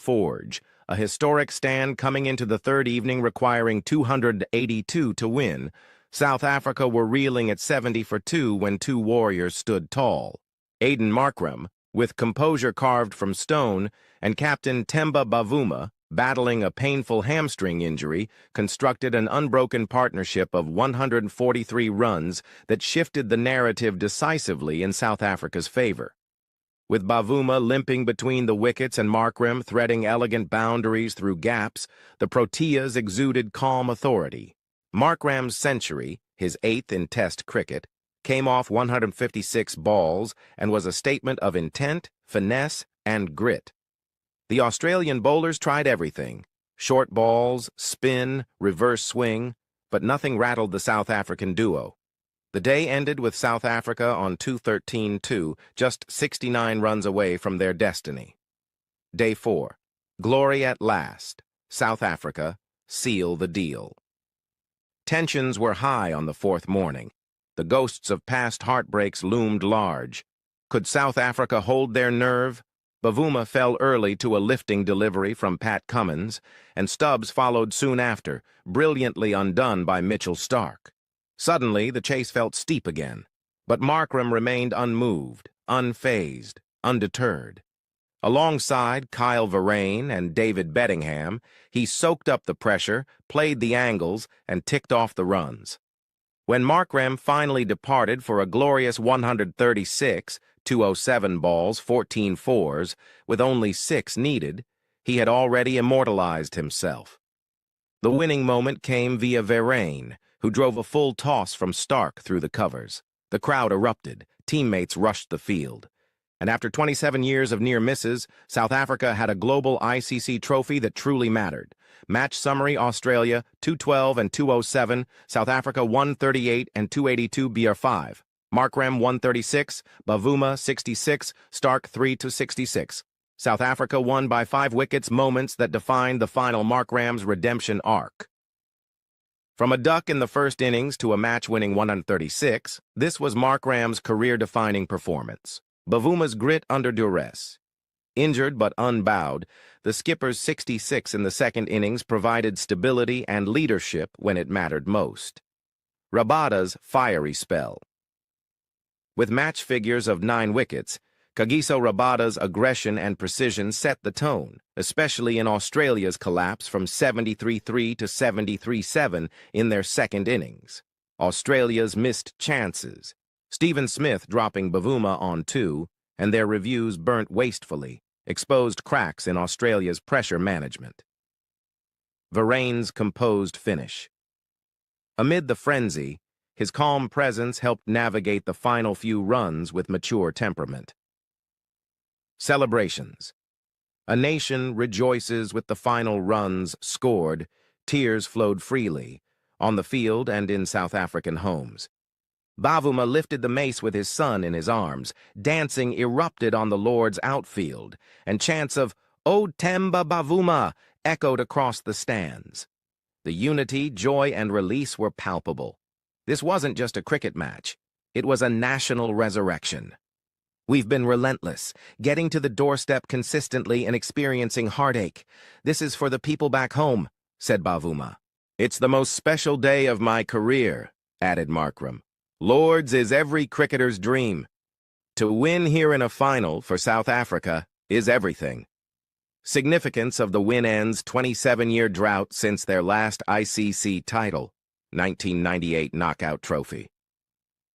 Forge, a historic stand coming into the third evening requiring 282 to win. South Africa were reeling at 70 for 2 when two warriors stood tall. Aiden Markram, with composure carved from stone, and Captain Temba Bavuma, battling a painful hamstring injury, constructed an unbroken partnership of 143 runs that shifted the narrative decisively in South Africa's favor. With Bavuma limping between the wickets and Markram threading elegant boundaries through gaps, the Proteas exuded calm authority. Markram's century, his 8th in Test cricket, came off 156 balls and was a statement of intent, finesse, and grit. The Australian bowlers tried everything: short balls, spin, reverse swing, but nothing rattled the South African duo. The day ended with South Africa on 213-2, just 69 runs away from their destiny. Day 4. Glory at last. South Africa, seal the deal. Tensions were high on the fourth morning. The ghosts of past heartbreaks loomed large. Could South Africa hold their nerve? Bavuma fell early to a lifting delivery from Pat Cummins, and Stubbs followed soon after, brilliantly undone by Mitchell Starc. Suddenly, the chase felt steep again, but Markram remained unmoved, unfazed, undeterred. Alongside Kyle Verreynne and David Bedingham, he soaked up the pressure, played the angles, and ticked off the runs. When Markram finally departed for a glorious 136, 207 balls, 14 fours, with only 6 needed, he had already immortalized himself. The winning moment came via Verreynne, who drove a full toss from Starc through the covers. The crowd erupted, teammates rushed the field. And after 27 years of near misses, South Africa had a global ICC trophy that truly mattered. Match summary: Australia 212 and 207, South Africa 138 and 282 BR5. Markram 136, Bavuma 66, Starc 3-66. South Africa won by 5 wickets, moments that defined the final Markram's redemption arc. From a duck in the first innings to a match-winning 136, this was Markram's career-defining performance. Bavuma's grit under duress. Injured but unbowed, the skipper's 66 in the second innings provided stability and leadership when it mattered most. Rabada's fiery spell. With match figures of 9 wickets, Kagiso Rabada's aggression and precision set the tone, especially in Australia's collapse from 73-3 to 73-7 in their second innings. Australia's missed chances. Stephen Smith dropping Bavuma on 2, and their reviews burnt wastefully, exposed cracks in Australia's pressure management. Verreynne's composed finish. Amid the frenzy, his calm presence helped navigate the final few runs with mature temperament. Celebrations. A nation rejoices with the final runs scored, tears flowed freely, on the field and in South African homes. Bavuma lifted the mace with his son in his arms, dancing erupted on the Lord's outfield, and chants of "O Temba Bavuma" echoed across the stands. The unity, joy, and release were palpable. This wasn't just a cricket match. It was a national resurrection. "We've been relentless, getting to the doorstep consistently and experiencing heartache. This is for the people back home," said Bavuma. "It's the most special day of my career," added Markram. "Lords is every cricketer's dream. To win here in a final for South Africa is everything." Significance of the win ends 27-year drought since their last ICC title, 1998 knockout trophy.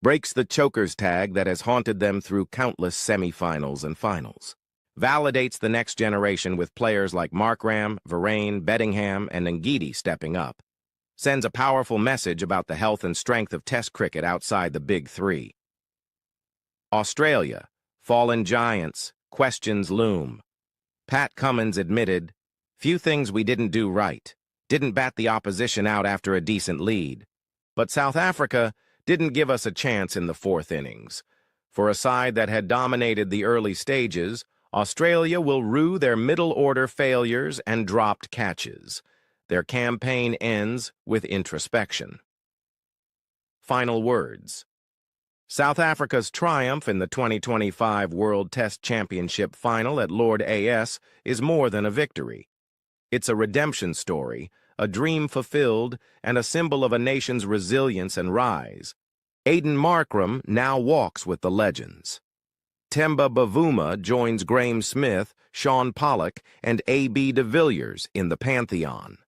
Breaks the choker's tag that has haunted them through countless semifinals and finals. Validates the next generation with players like Markram, Verreynne, Bedingham, and Ngidi stepping up. Sends a powerful message about the health and strength of Test cricket outside the Big Three. Australia, fallen giants, questions loom. Pat Cummins admitted, "Few things we didn't do right. Didn't bat the opposition out after a decent lead. But South Africa didn't give us a chance in the fourth innings. For a side that had dominated the early stages, Australia will rue their middle-order failures and dropped catches. Their campaign ends with introspection." Final words. South Africa's triumph in the 2025 World Test Championship final at Lord AS is more than a victory. It's a redemption story, a dream fulfilled, and a symbol of a nation's resilience and rise. Aiden Markram now walks with the legends. Temba Bavuma joins Graeme Smith, Sean Pollock, and A.B. de Villiers in the Pantheon.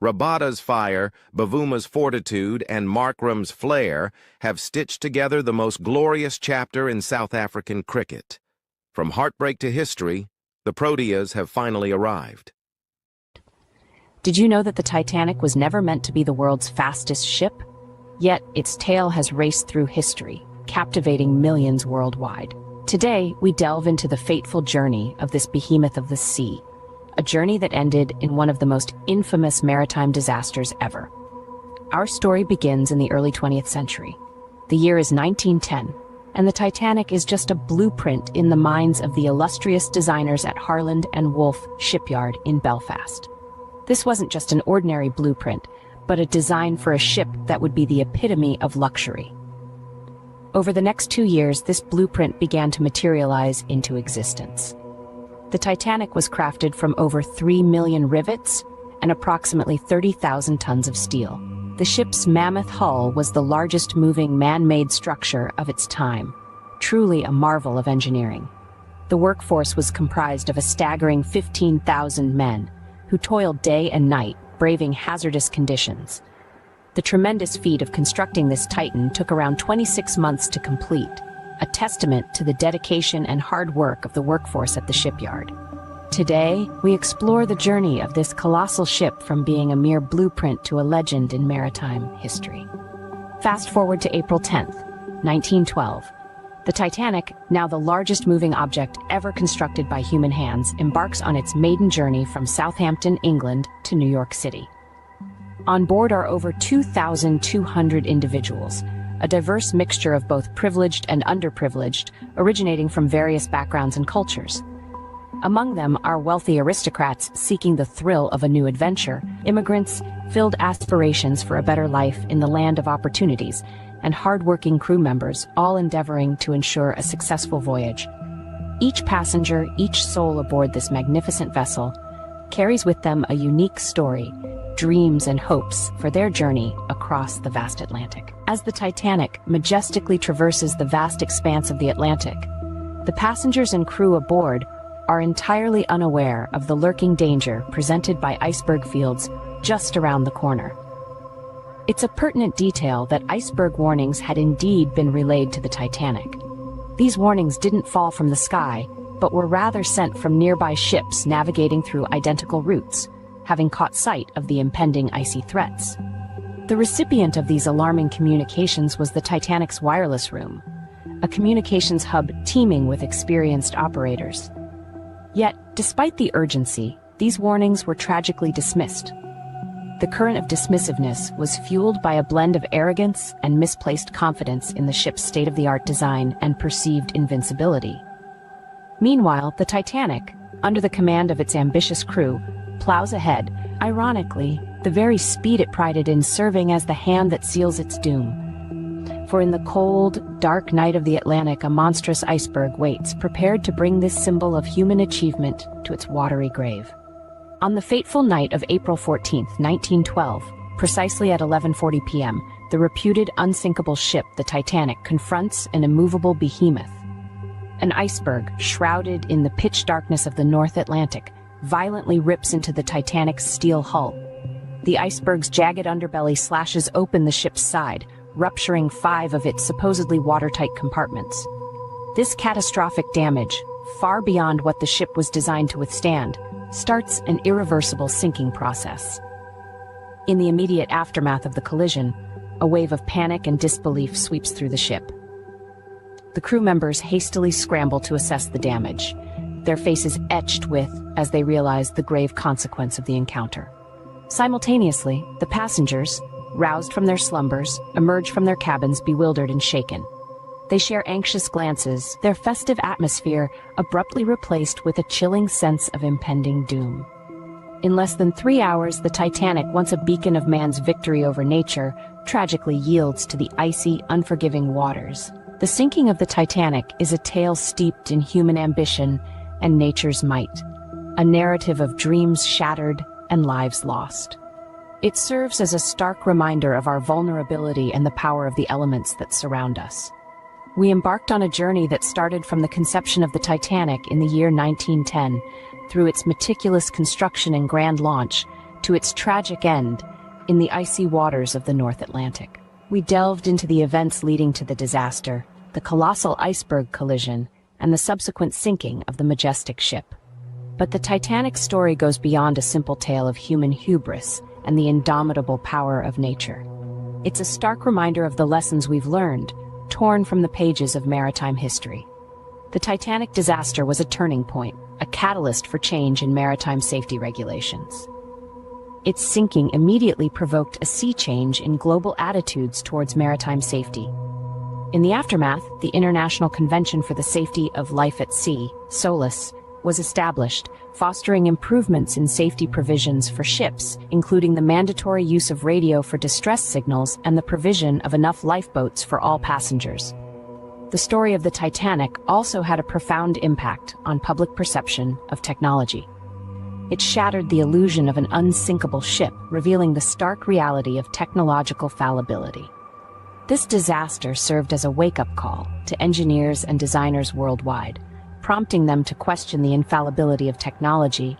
Rabada's fire, Bavuma's fortitude, and Markram's flair have stitched together the most glorious chapter in South African cricket. From heartbreak to history, the Proteas have finally arrived. Did you know that the Titanic was never meant to be the world's fastest ship? Yet its tale has raced through history, captivating millions worldwide. Today, we delve into the fateful journey of this behemoth of the sea, a journey that ended in one of the most infamous maritime disasters ever. Our story begins in the early 20th century. The year is 1910, and the Titanic is just a blueprint in the minds of the illustrious designers at Harland and Wolff shipyard in Belfast. This wasn't just an ordinary blueprint, but a design for a ship that would be the epitome of luxury. Over the next 2 years, this blueprint began to materialize into existence. The Titanic was crafted from over 3 million rivets and approximately 30,000 tons of steel. The ship's mammoth hull was the largest moving man-made structure of its time, truly a marvel of engineering. The workforce was comprised of a staggering 15,000 men, who toiled day and night, braving hazardous conditions. The tremendous feat of constructing this Titan took around 26 months to complete, a testament to the dedication and hard work of the workforce at the shipyard. Today, we explore the journey of this colossal ship from being a mere blueprint to a legend in maritime history. Fast forward to April 10th, 1912. The Titanic, now the largest moving object ever constructed by human hands, embarks on its maiden journey from Southampton, England, to New York City. On board are over 2,200 individuals, a diverse mixture of both privileged and underprivileged, originating from various backgrounds and cultures. Among them are wealthy aristocrats seeking the thrill of a new adventure, immigrants filled aspirations for a better life in the land of opportunities, and hard-working crew members, all endeavoring to ensure a successful voyage. Each passenger, each soul aboard this magnificent vessel, carries with them a unique story, dreams and hopes for their journey across the vast Atlantic. As the Titanic majestically traverses the vast expanse of the Atlantic, the passengers and crew aboard are entirely unaware of the lurking danger presented by iceberg fields just around the corner. It's a pertinent detail that iceberg warnings had indeed been relayed to the Titanic. These warnings didn't fall from the sky, but were rather sent from nearby ships navigating through identical routes, having caught sight of the impending icy threats. The recipient of these alarming communications was the Titanic's wireless room, a communications hub teeming with experienced operators. Yet, despite the urgency, these warnings were tragically dismissed. The current of dismissiveness was fueled by a blend of arrogance and misplaced confidence in the ship's state-of-the-art design and perceived invincibility. Meanwhile, the Titanic, under the command of its ambitious crew, plows ahead, ironically, the very speed it prided in serving as the hand that seals its doom. For in the cold, dark night of the Atlantic, a monstrous iceberg waits, prepared to bring this symbol of human achievement to its watery grave. On the fateful night of April 14, 1912, precisely at 11:40 p.m., the reputed unsinkable ship, the Titanic, confronts an immovable behemoth. An iceberg, shrouded in the pitch darkness of the North Atlantic, violently rips into the Titanic's steel hull. The iceberg's jagged underbelly slashes open the ship's side, rupturing 5 of its supposedly watertight compartments. This catastrophic damage, far beyond what the ship was designed to withstand, starts an irreversible sinking process. In the immediate aftermath of the collision, a wave of panic and disbelief sweeps through the ship. The crew members hastily scramble to assess the damage, their faces etched with as they realize the grave consequence of the encounter. Simultaneously, the passengers, roused from their slumbers, emerge from their cabins bewildered and shaken. They share anxious glances, their festive atmosphere abruptly replaced with a chilling sense of impending doom. In less than 3 hours, the Titanic, once a beacon of man's victory over nature, tragically yields to the icy, unforgiving waters. The sinking of the Titanic is a tale steeped in human ambition and nature's might, a narrative of dreams shattered and lives lost. It serves as a stark reminder of our vulnerability and the power of the elements that surround us. We embarked on a journey that started from the conception of the Titanic in the year 1910, through its meticulous construction and grand launch, to its tragic end in the icy waters of the North Atlantic. We delved into the events leading to the disaster, the colossal iceberg collision, and the subsequent sinking of the majestic ship. But the Titanic's story goes beyond a simple tale of human hubris and the indomitable power of nature. It's a stark reminder of the lessons we've learned, torn from the pages of maritime history. The Titanic disaster was a turning point, a catalyst for change in maritime safety regulations. Its sinking immediately provoked a sea change in global attitudes towards maritime safety. In the aftermath, the International Convention for the Safety of Life at Sea, SOLAS, was established, fostering improvements in safety provisions for ships, including the mandatory use of radio for distress signals and the provision of enough lifeboats for all passengers. The story of the Titanic also had a profound impact on public perception of technology. It shattered the illusion of an unsinkable ship, revealing the stark reality of technological fallibility. This disaster served as a wake-up call to engineers and designers worldwide, prompting them to question the infallibility of technology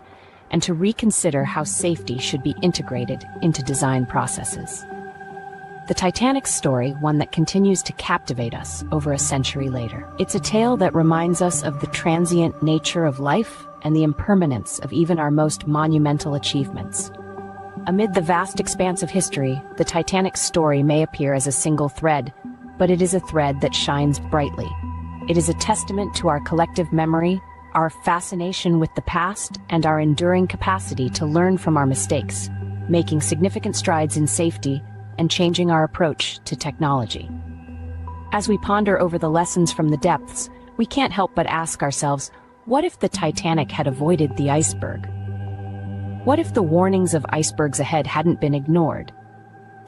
and to reconsider how safety should be integrated into design processes. The Titanic's story, one that continues to captivate us over a century later. It's a tale that reminds us of the transient nature of life and the impermanence of even our most monumental achievements. Amid the vast expanse of history, the Titanic's story may appear as a single thread, but it is a thread that shines brightly. It is a testament to our collective memory, our fascination with the past, and our enduring capacity to learn from our mistakes, making significant strides in safety and changing our approach to technology. As we ponder over the lessons from the depths, we can't help but ask ourselves, what if the Titanic had avoided the iceberg? What if the warnings of icebergs ahead hadn't been ignored?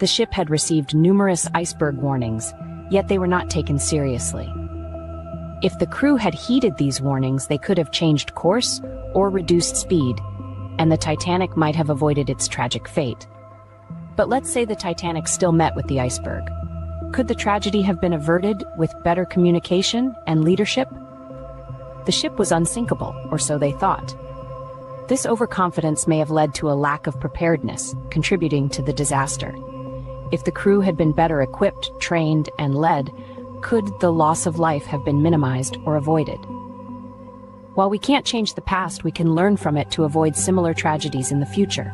The ship had received numerous iceberg warnings, yet they were not taken seriously. If the crew had heeded these warnings, they could have changed course or reduced speed, and the Titanic might have avoided its tragic fate. But let's say the Titanic still met with the iceberg. Could the tragedy have been averted with better communication and leadership? The ship was unsinkable, or so they thought. This overconfidence may have led to a lack of preparedness, contributing to the disaster. If the crew had been better equipped, trained, and led, could the loss of life have been minimized or avoided? While we can't change the past, we can learn from it to avoid similar tragedies in the future.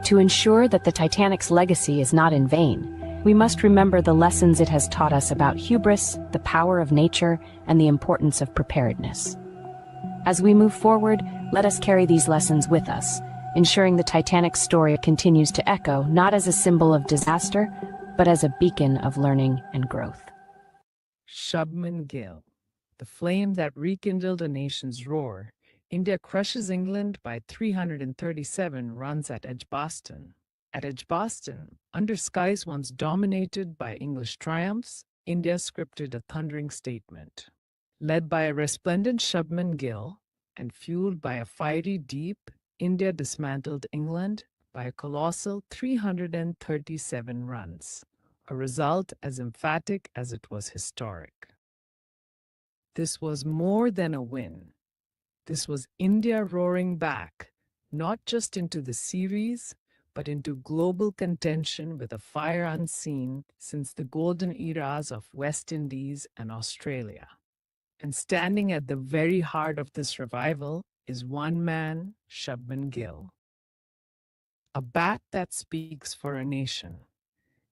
To ensure that the Titanic's legacy is not in vain, we must remember the lessons it has taught us about hubris, the power of nature, and the importance of preparedness. As we move forward, let us carry these lessons with us, ensuring the Titanic's story continues to echo not as a symbol of disaster, but as a beacon of learning and growth. Shubman Gill, the flame that rekindled a nation's roar. India crushes England by 337 runs at Edgbaston. At Edgbaston, under skies once dominated by English triumphs, India scripted a thundering statement. Led by a resplendent Shubman Gill and fueled by a fiery deep, India dismantled England by a colossal 337 runs, a result as emphatic as it was historic. This was more than a win. This was India roaring back, not just into the series, but into global contention with a fire unseen since the golden eras of West Indies and Australia. And standing at the very heart of this revival is one man, Shubman Gill. A bat that speaks for a nation.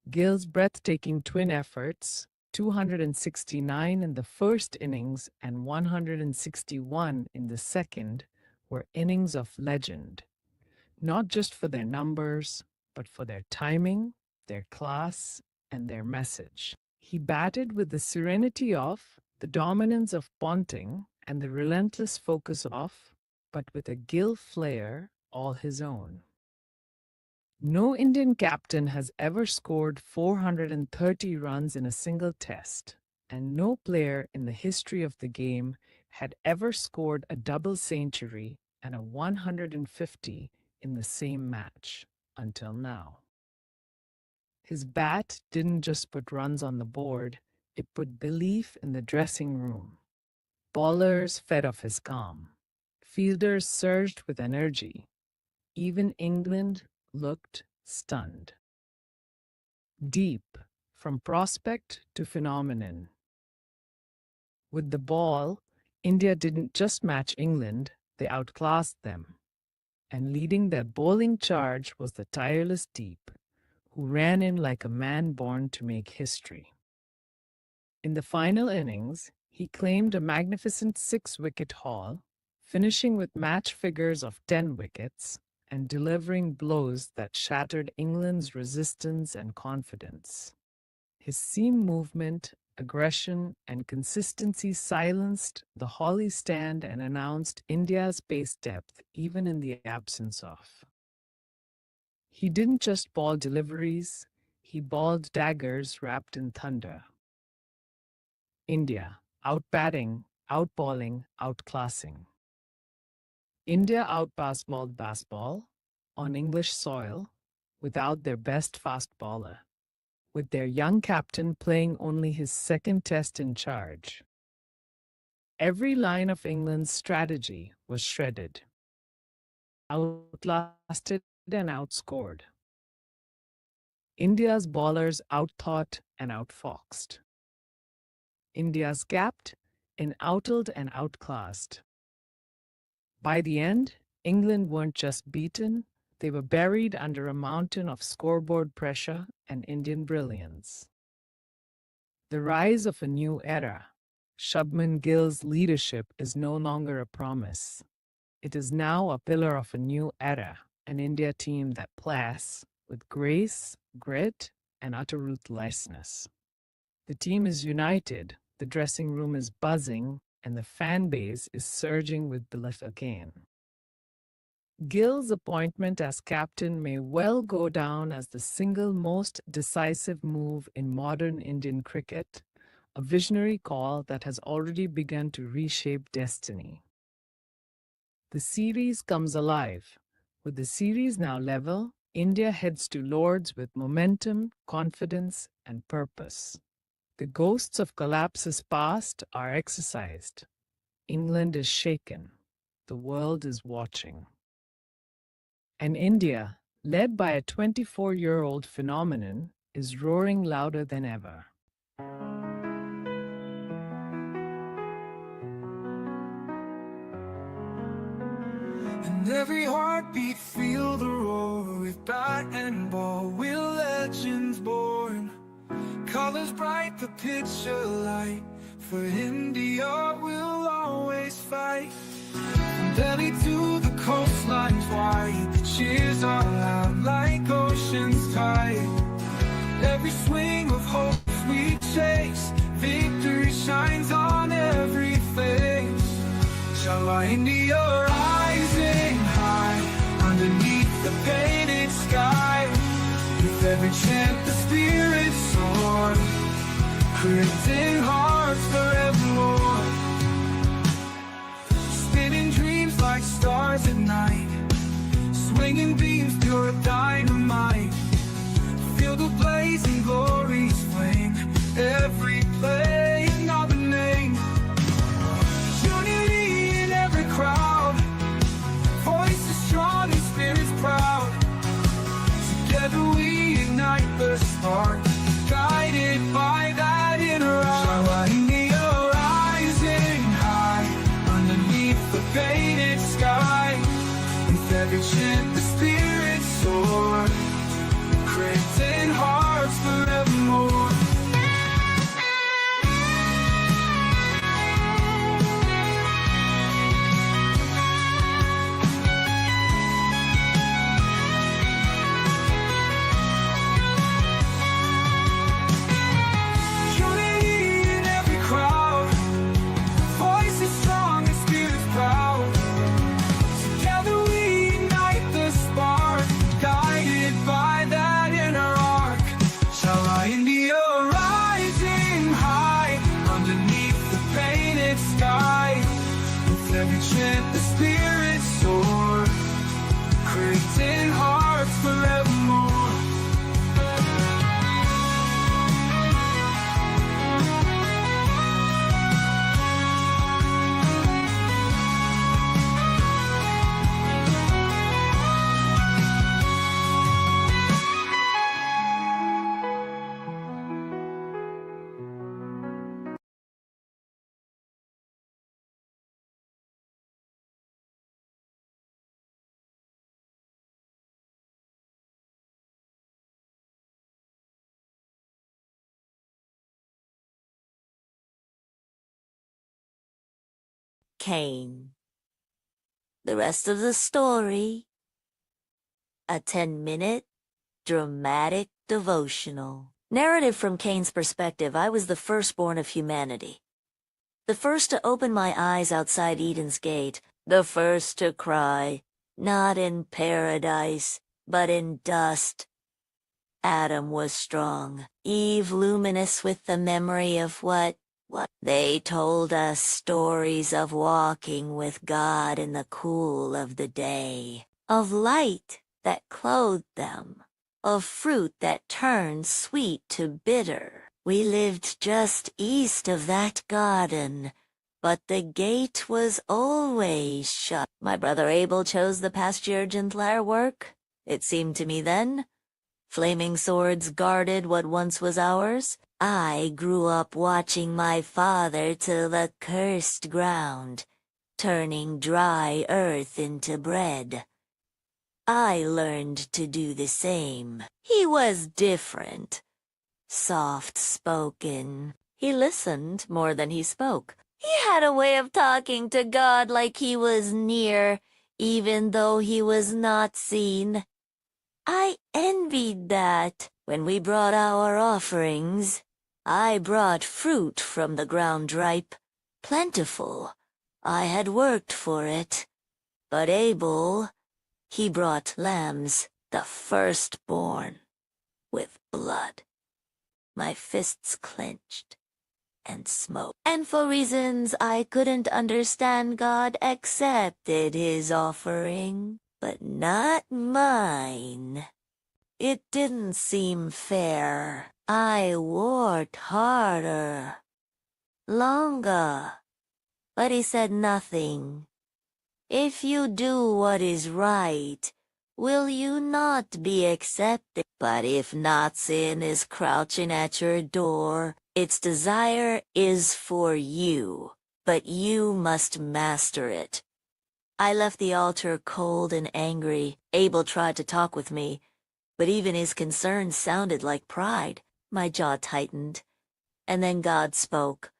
Gill's breathtaking twin efforts, 269 in the first innings and 161 in the second, were innings of legend, not just for their numbers, but for their timing, their class, and their message. He batted with the serenity of, the dominance of Ponting, and the relentless focus of, but with a Gill flair all his own. No Indian captain has ever scored 430 runs in a single test, and no player in the history of the game had ever scored a double century and a 150 in the same match until now. His bat didn't just put runs on the board, it put belief in the dressing room. Bowlers fed off his calm. Fielders surged with energy. Even England looked stunned. Deep, from prospect to phenomenon. With the ball, India didn't just match England, they outclassed them. And leading their bowling charge was the tireless Deep, who ran in like a man born to make history. In the final innings, he claimed a magnificent 6-wicket haul, finishing with match figures of 10 wickets and delivering blows that shattered England's resistance and confidence. His seam movement, aggression, and consistency silenced the Holly stand and announced India's pace depth even in the absence of. He didn't just ball deliveries, he balled daggers wrapped in thunder. India, out-batting, out-balling, outclassing. India out-baseballed baseball on English soil without their best fast bowler, with their young captain playing only his second test in charge. Every line of England's strategy was shredded, outlasted and outscored. India's bowlers outthought and outfoxed. India's gapped and outled and outclassed. By the end, England weren't just beaten, they were buried under a mountain of scoreboard pressure and Indian brilliance. The rise of a new era. Shubman Gill's leadership is no longer a promise. It is now a pillar of a new era, an India team that plays with grace, grit, and utter ruthlessness. The team is united, the dressing room is buzzing, and the fan base is surging with belief again. Gill's appointment as captain may well go down as the single most decisive move in modern Indian cricket, a visionary call that has already begun to reshape destiny. The series comes alive. With the series now level, India heads to Lord's with momentum, confidence, and purpose. The ghosts of collapses past are exorcised. England is shaken. The world is watching. And India, led by a 24-year-old phenomenon, is roaring louder than ever. And every heartbeat feel the roar. With bat and ball, we're legends born. Colors bright, the picture light. For India, we'll always fight. From Delhi to the coastlines wide, the cheers are loud like ocean's tide. Every swing of hope we chase, victory shines on every face. Shall our India rising high, underneath the painted sky. With every chant the spirit soars, creating hearts forevermore. Spinning dreams like stars at night, swinging beams pure dynamite. Feel the blazing glories flame, every play another name. Unity in every crowd, voices strong and spirits proud. Together we ignite the spark, guided by that inner eye. India rising high, underneath the painted sky. With every chant the spirits soar, creating hearts forevermore. Guided in hearts forevermore. Cain. The rest of the story, a 10-minute dramatic devotional. Narrative from Cain's perspective. I was the firstborn of humanity. The first to open my eyes outside Eden's gate. The first to cry, not in paradise, but in dust. Adam was strong, Eve luminous with the memory of what they told us stories of walking with God in the cool of the day, of light that clothed them, of fruit that turned sweet to bitter. We lived just east of that garden, but the gate was always shut. My brother Abel chose the pasture gentler work, it seemed to me then. Flaming swords guarded what once was ours. I grew up watching my father till the cursed ground, turning dry earth into bread. I learned to do the same. He was different. Soft-spoken. He listened more than he spoke. He had a way of talking to God like he was near, even though he was not seen. I envied that. When we brought our offerings, I brought fruit from the ground ripe, plentiful. I had worked for it. But Abel, he brought lambs, the firstborn, with blood. My fists clenched and smote. And for reasons I couldn't understand, God accepted his offering. But not mine. It didn't seem fair. I worked harder, longer, but he said nothing. If you do what is right, will you not be accepted? But if not, sin is crouching at your door. Its desire is for you, but you must master it. I left the altar cold and angry. Abel tried to talk with me, but even his concerns sounded like pride. My jaw tightened, and then God spoke.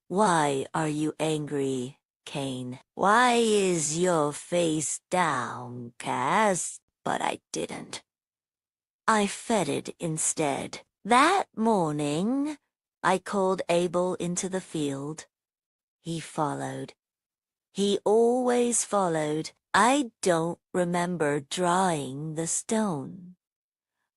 Why are you angry, Cain? Why is your face downcast? But I didn't. I fed it instead. That morning, I called Abel into the field. He followed. He always followed. I don't remember drawing the stone.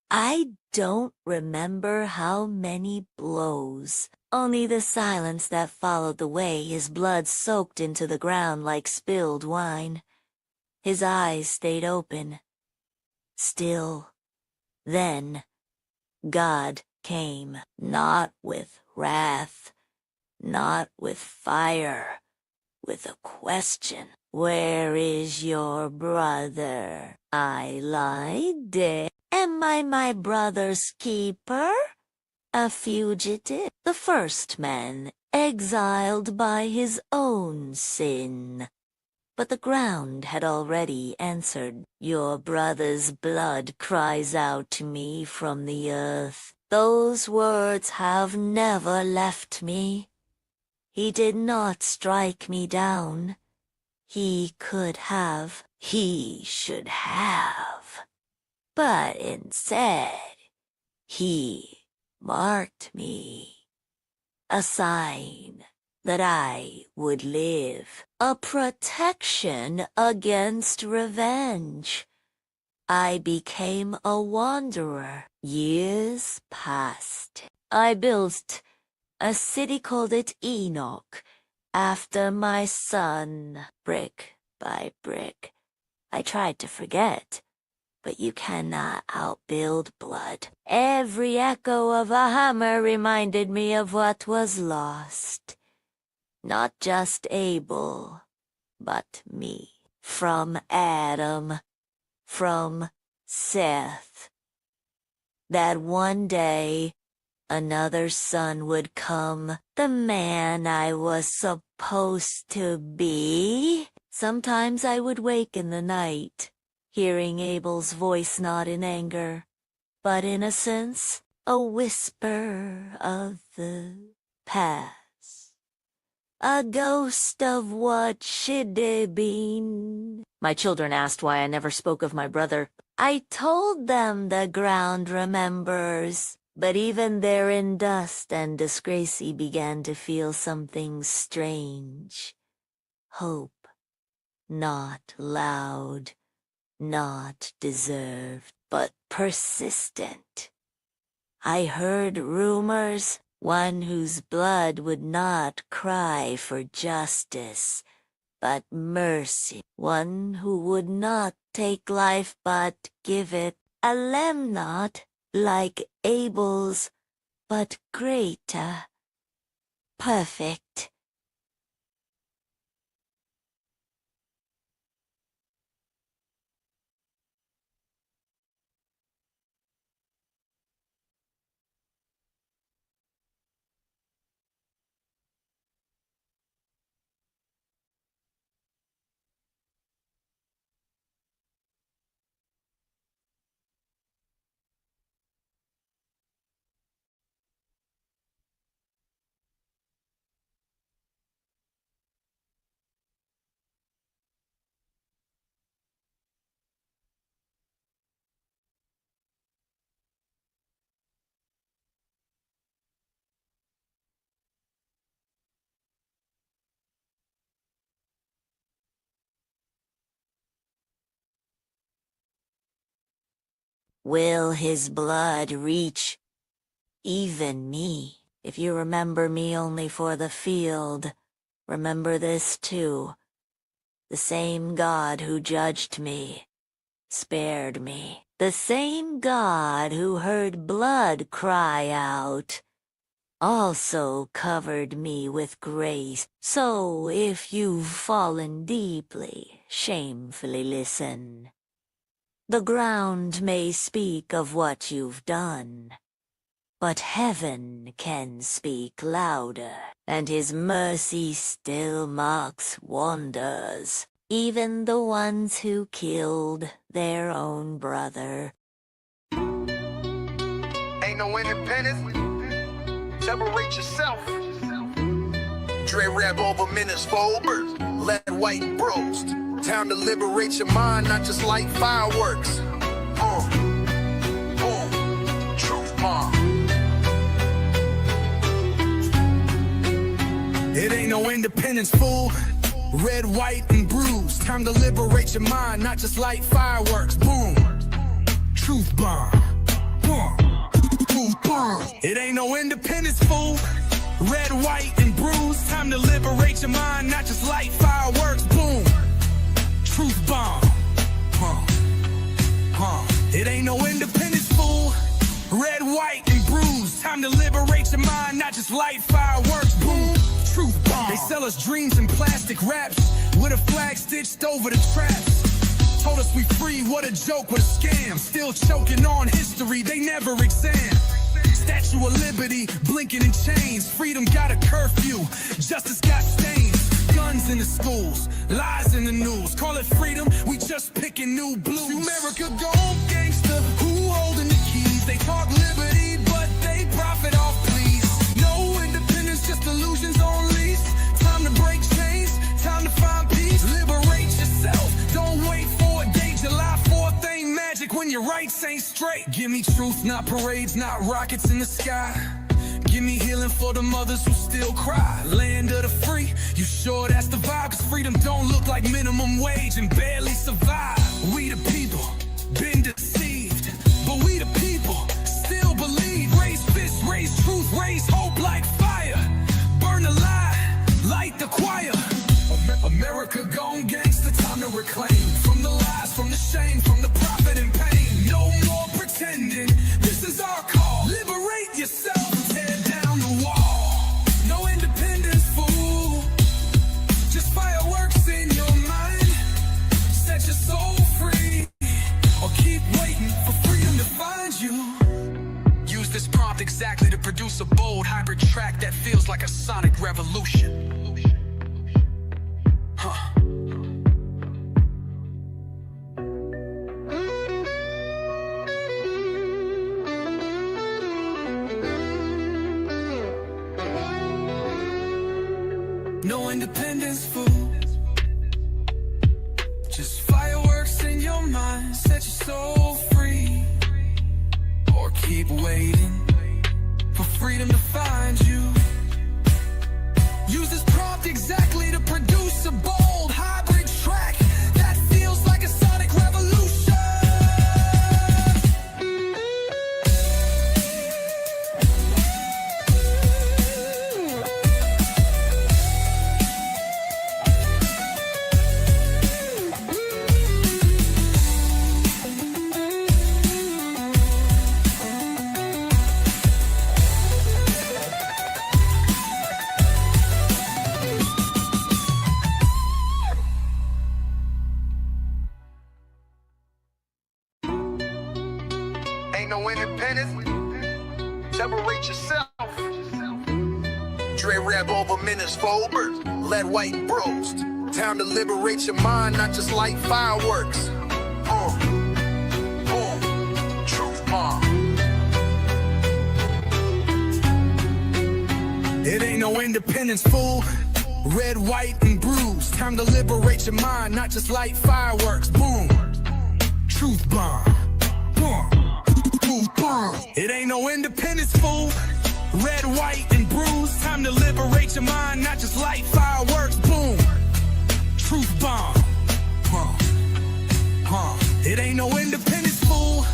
I don't remember how many blows. Only the silence that followed the way his blood soaked into the ground like spilled wine. His eyes stayed open. Still. Then, God came, not with wrath, not with fire, with a question. Where is your brother? I lied. Am I my brother's keeper? A fugitive? The first man, exiled by his own sin. But the ground had already answered. Your brother's blood cries out to me from the earth. Those words have never left me. He did not strike me down. He could have. He should have. But instead, he marked me. A sign that I would live. A protection against revenge. I became a wanderer. Years passed. I built a city, called it Enoch, after my son, brick by brick. I tried to forget. but you cannot outbuild blood. Every echo of a hammer reminded me of what was lost. Not just Abel, but me. From Adam, from Seth. That one day, another son would come, the man I was supposed to be. Sometimes I would wake in the night, hearing Abel's voice not in anger, but in a sense, a whisper of the past. A ghost of what should have been. My children asked why I never spoke of my brother. I told them the ground remembers, but even there in dust and disgrace he began to feel something strange. Hope. Not loud, not deserved, but persistent. I heard rumors, one whose blood would not cry for justice, but mercy, one who would not take life but give it, a lamb not like Abel's, but greater, perfect. Will his blood reach even me? If you remember me only for the field, remember this too. The same God who judged me, spared me. The same God who heard blood cry out, also covered me with grace. So if you've fallen deeply, shamefully listen. The ground may speak of what you've done, but heaven can speak louder, and his mercy still marks wonders, even the ones who killed their own brother. Ain't no independence. Separate yourself. Dre rap over minutes for Ubers. Let white bros. Time to liberate your mind, not just like fireworks. Truth bomb. It ain't no independence, fool. Red, white, and bruised. Time to liberate your mind, not just like fireworks. Boom. Truth bomb. Boom. Truth bomb. It ain't no independence, fool. Red, white, and bruised. Time to liberate your mind, not just like fireworks. Boom. Truth bomb. It ain't no independence, fool. Red, white, and bruised. Time to liberate your mind, not just light fireworks. Boom. Truth bomb. They sell us dreams in plastic wraps with a flag stitched over the traps. Told us we free, what a joke, what a scam. Still choking on history, they never exam. Statue of Liberty, blinking in chains. Freedom got a curfew, justice got stains. Guns in the schools, lies in the news. Call it freedom, we just picking new blues. America gold gangster, who holding the keys? They talk liberty, but they profit off please. No independence, just illusions on lease. Time to break chains, time to find peace. Liberate yourself, don't wait for a day. July 4th ain't magic when your rights ain't straight. Give me truth, not parades, not rockets in the sky. Give me healing for the mothers who still cry. Land of the free, you sure that's the vibe? Cause freedom don't look like minimum wage and barely survive. We the people, been deceived, but we the people, still believe. Raise fists, raise truth, raise hope like fire. Burn the lie, light the choir. America gone gangsta, time to reclaim. From the lies, from the shame, from the profit and pain. produce a bold hybrid track that feels like a sonic revolution. No independence, fool. Just fireworks in your mind. Set your soul free. Or keep waiting for freedom to find you. Use this prompt exactly to produce a bold hybrid track that feels like a sonic revolution. Ain't no independence. Separate yourself. Dre rap over minutes forward. Let white bros. Time to liberate your mind, not just light fireworks. Truth bomb. It ain't no independence, fool. Red, white, and bruised. Time to liberate your mind, not just light fireworks. Boom. Truth bomb. Boom. Truth bomb. It ain't no independence, fool. Red, white, and bruised. Time to liberate your mind, not just light fireworks. Boom. Truth bomb. It ain't no independence, fool.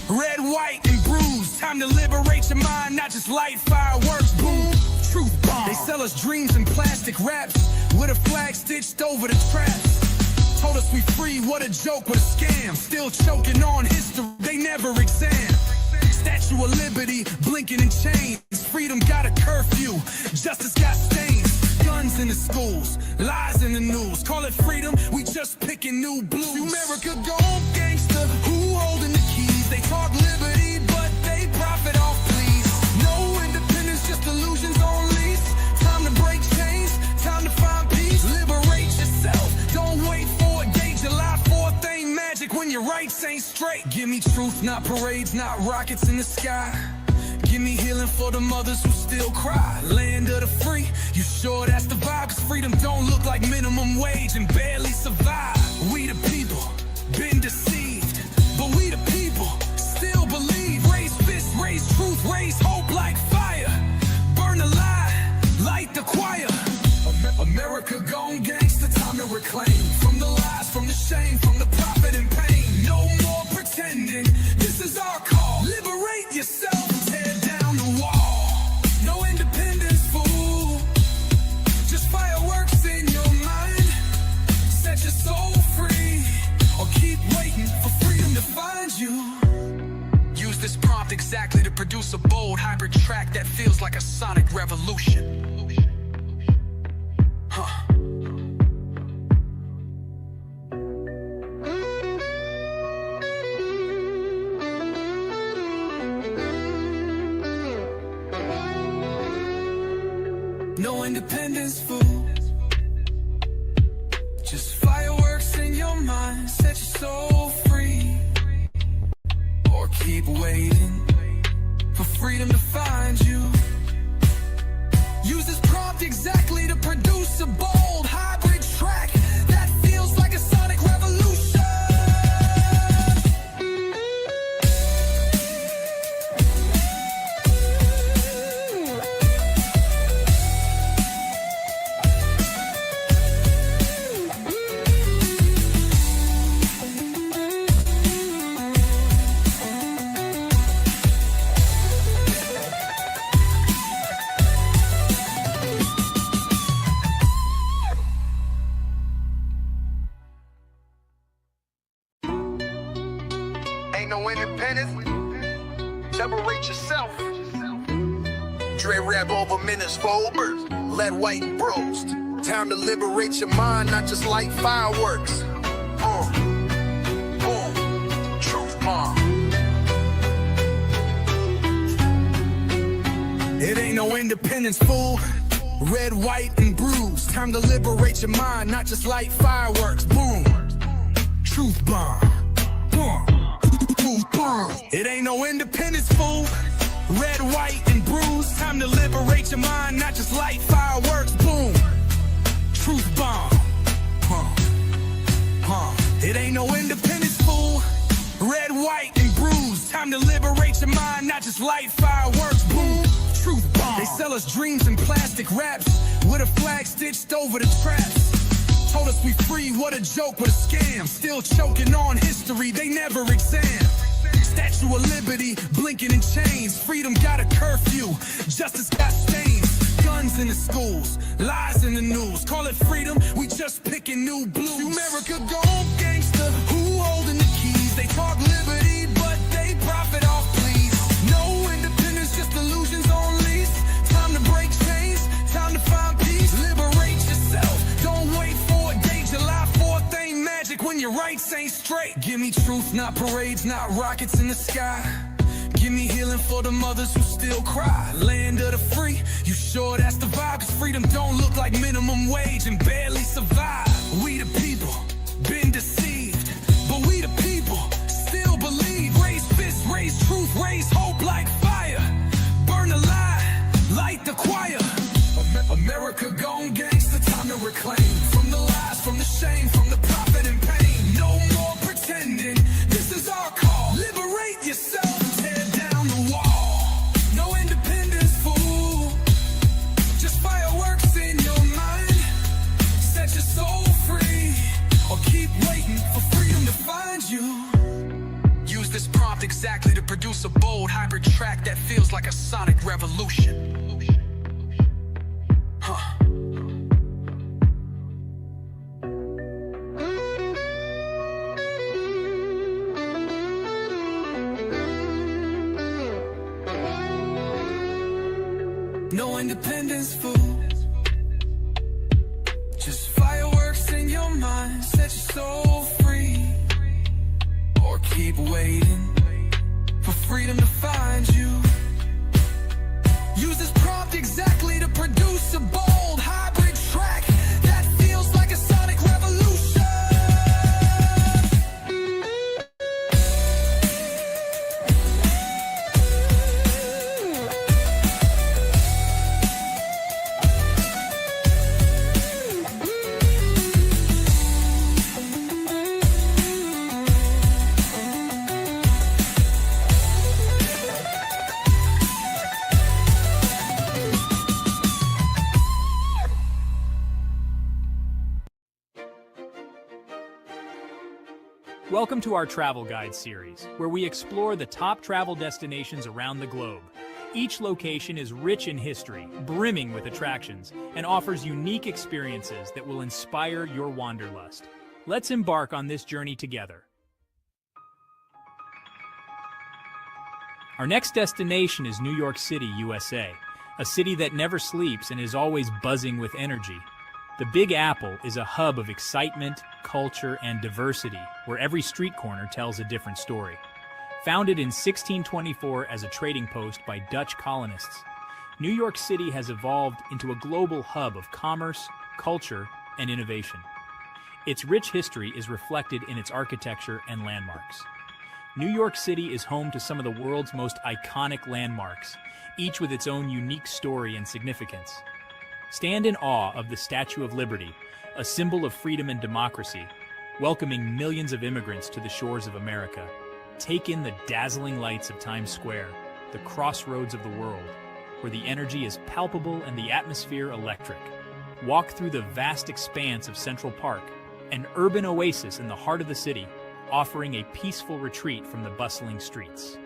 Red, white, and bruised. Time to liberate your mind, not just light fireworks. Boom. Truth bomb. They sell us dreams in plastic wraps with a flag stitched over the traps. Told us we free, what a joke, what a scam. Still choking on history, they never exam. Statue of Liberty, blinking in chains. Freedom got a curfew, justice got stains. Guns in the schools, lies in the news. Call it freedom, we just picking new blues. America gone gangster, who holding the keys? They talk liberty, but they profit off please. No independence, just illusions on lease. Time to break chains, time to find peace. Liberate yourself, don't wait for a day. July 4th ain't magic when your rights ain't straight. Give me truth, not parades, not rockets in the sky. Give me healing for the mothers who still cry. Land of the free, you sure that's the vibe? 'Cause freedom don't look like minimum wage and barely survive. We the people, been deceived, but we the people, still believe. Raise fists, raise truth, raise hope like fire. Burn the lie, light the choir. America gone gangster, time to reclaim. From the lies, from the shame, from the profit and pain. No more pretending, this is our call. Liberate yourself, tear down the wall. No independence, fool. Just fireworks in your mind. Set your soul free, or keep waiting for freedom to find you. Use this prompt exactly to produce a bold hybrid track that feels like a sonic revolution. No independence, fool. Just fireworks in your mind. Set your soul free, or keep waiting for freedom to find you. Use this prompt exactly to produce a bold hybrid track that feels like a sonic revolution. Ain't no independence. Separate yourself. Dre rap over minutes forward. Let white bros. Time to liberate your mind, not just light fireworks. Truth bomb. independence, fool. Red, white, and bruised. Time to liberate your mind, not just light fireworks. Boom. Truth bomb. Boom. Truth bomb. It ain't no independence, fool. Red, white, and bruised. Time to liberate your mind, not just light fireworks. Boom. Truth bomb. It ain't no independence, fool. Red, white, and bruised. Time to liberate your mind, not just light fireworks. Boom. Truth bomb. They sell us dreams in plastic wraps with a flag stitched over the traps. Told us we free, what a joke, what a scam. Still choking on history, they never exam. Statue of Liberty, blinking in chains. Freedom got a curfew, justice got stains. Guns in the schools, lies in the news. Call it freedom, we just picking new blues. America gone gangster, who holding the keys? They talk liberty, but they profit off please. No independence, just illusions on lease. Time to break chains, time to find peace. Liberate yourself, don't wait for a day. July 4th ain't magic when your rights ain't straight. Give me truth, not parades, not rockets in the sky. Give me healing for the mothers who still cry. Land of the free, you sure that's the vibe? Cause freedom don't look like minimum wage and barely survive. We the people, been deceived, but we the people, still believe. Raise fists, raise truth, raise hope like fire. Burn the lie, light the choir. America gone gangsta, time to reclaim. From the lies, from the shame, from the profit and pain. No more pretending, this is our call. Liberate yourself. Use this prompt exactly to produce a bold hybrid track that feels like a sonic revolution. No independence, fool. Just fireworks in your mind. Set your soul free. Or keep waiting for freedom to find you. Use this prompt exactly to produce a bold hybrid track that feels like a sonic revolution. Welcome to our travel guide series, where we explore the top travel destinations around the globe. Each location is rich in history, brimming with attractions, and offers unique experiences that will inspire your wanderlust. Let's embark on this journey together. Our next destination is New York City, USA, a city that never sleeps and is always buzzing with energy. The Big Apple is a hub of excitement, culture, and diversity, where every street corner tells a different story. Founded in 1624 as a trading post by Dutch colonists, New York City has evolved into a global hub of commerce, culture, and innovation. Its rich history is reflected in its architecture and landmarks. New York City is home to some of the world's most iconic landmarks, each with its own unique story and significance. Stand in awe of the Statue of Liberty, a symbol of freedom and democracy, welcoming millions of immigrants to the shores of America. Take in the dazzling lights of Times Square, the crossroads of the world, where the energy is palpable and the atmosphere electric. Walk through the vast expanse of Central Park, an urban oasis in the heart of the city, offering a peaceful retreat from the bustling streets.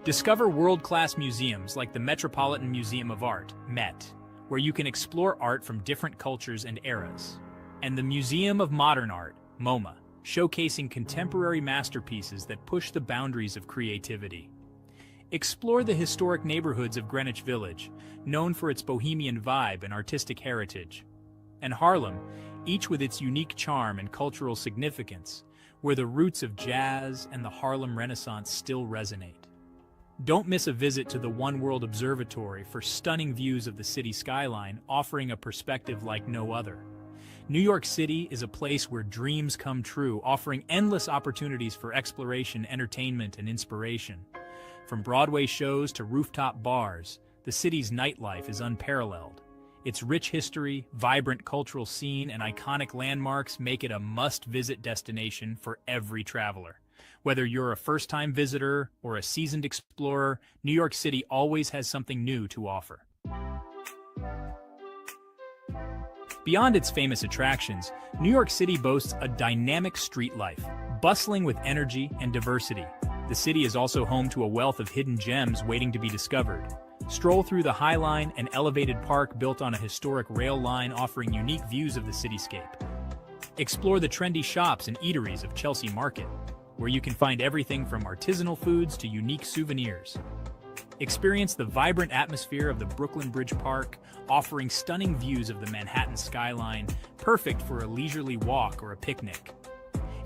Discover world-class museums like the Metropolitan Museum of Art, MET, where you can explore art from different cultures and eras, and the Museum of Modern Art, MoMA, showcasing contemporary masterpieces that push the boundaries of creativity. Explore the historic neighborhoods of Greenwich Village, known for its bohemian vibe and artistic heritage, and Harlem, each with its unique charm and cultural significance, where the roots of jazz and the Harlem Renaissance still resonate. Don't miss a visit to the One World Observatory for stunning views of the city skyline, offering a perspective like no other. New York City is a place where dreams come true, offering endless opportunities for exploration, entertainment, and inspiration. From Broadway shows to rooftop bars, the city's nightlife is unparalleled. Its rich history, vibrant cultural scene, and iconic landmarks make it a must-visit destination for every traveler. Whether you're a first-time visitor or a seasoned explorer, New York City always has something new to offer. Beyond its famous attractions, New York City boasts a dynamic street life, bustling with energy and diversity. The city is also home to a wealth of hidden gems waiting to be discovered. Stroll through the High Line, an elevated park built on a historic rail line offering unique views of the cityscape. Explore the trendy shops and eateries of Chelsea Market, where you can find everything from artisanal foods to unique souvenirs. Experience the vibrant atmosphere of the Brooklyn Bridge Park, offering stunning views of the Manhattan skyline, perfect for a leisurely walk or a picnic.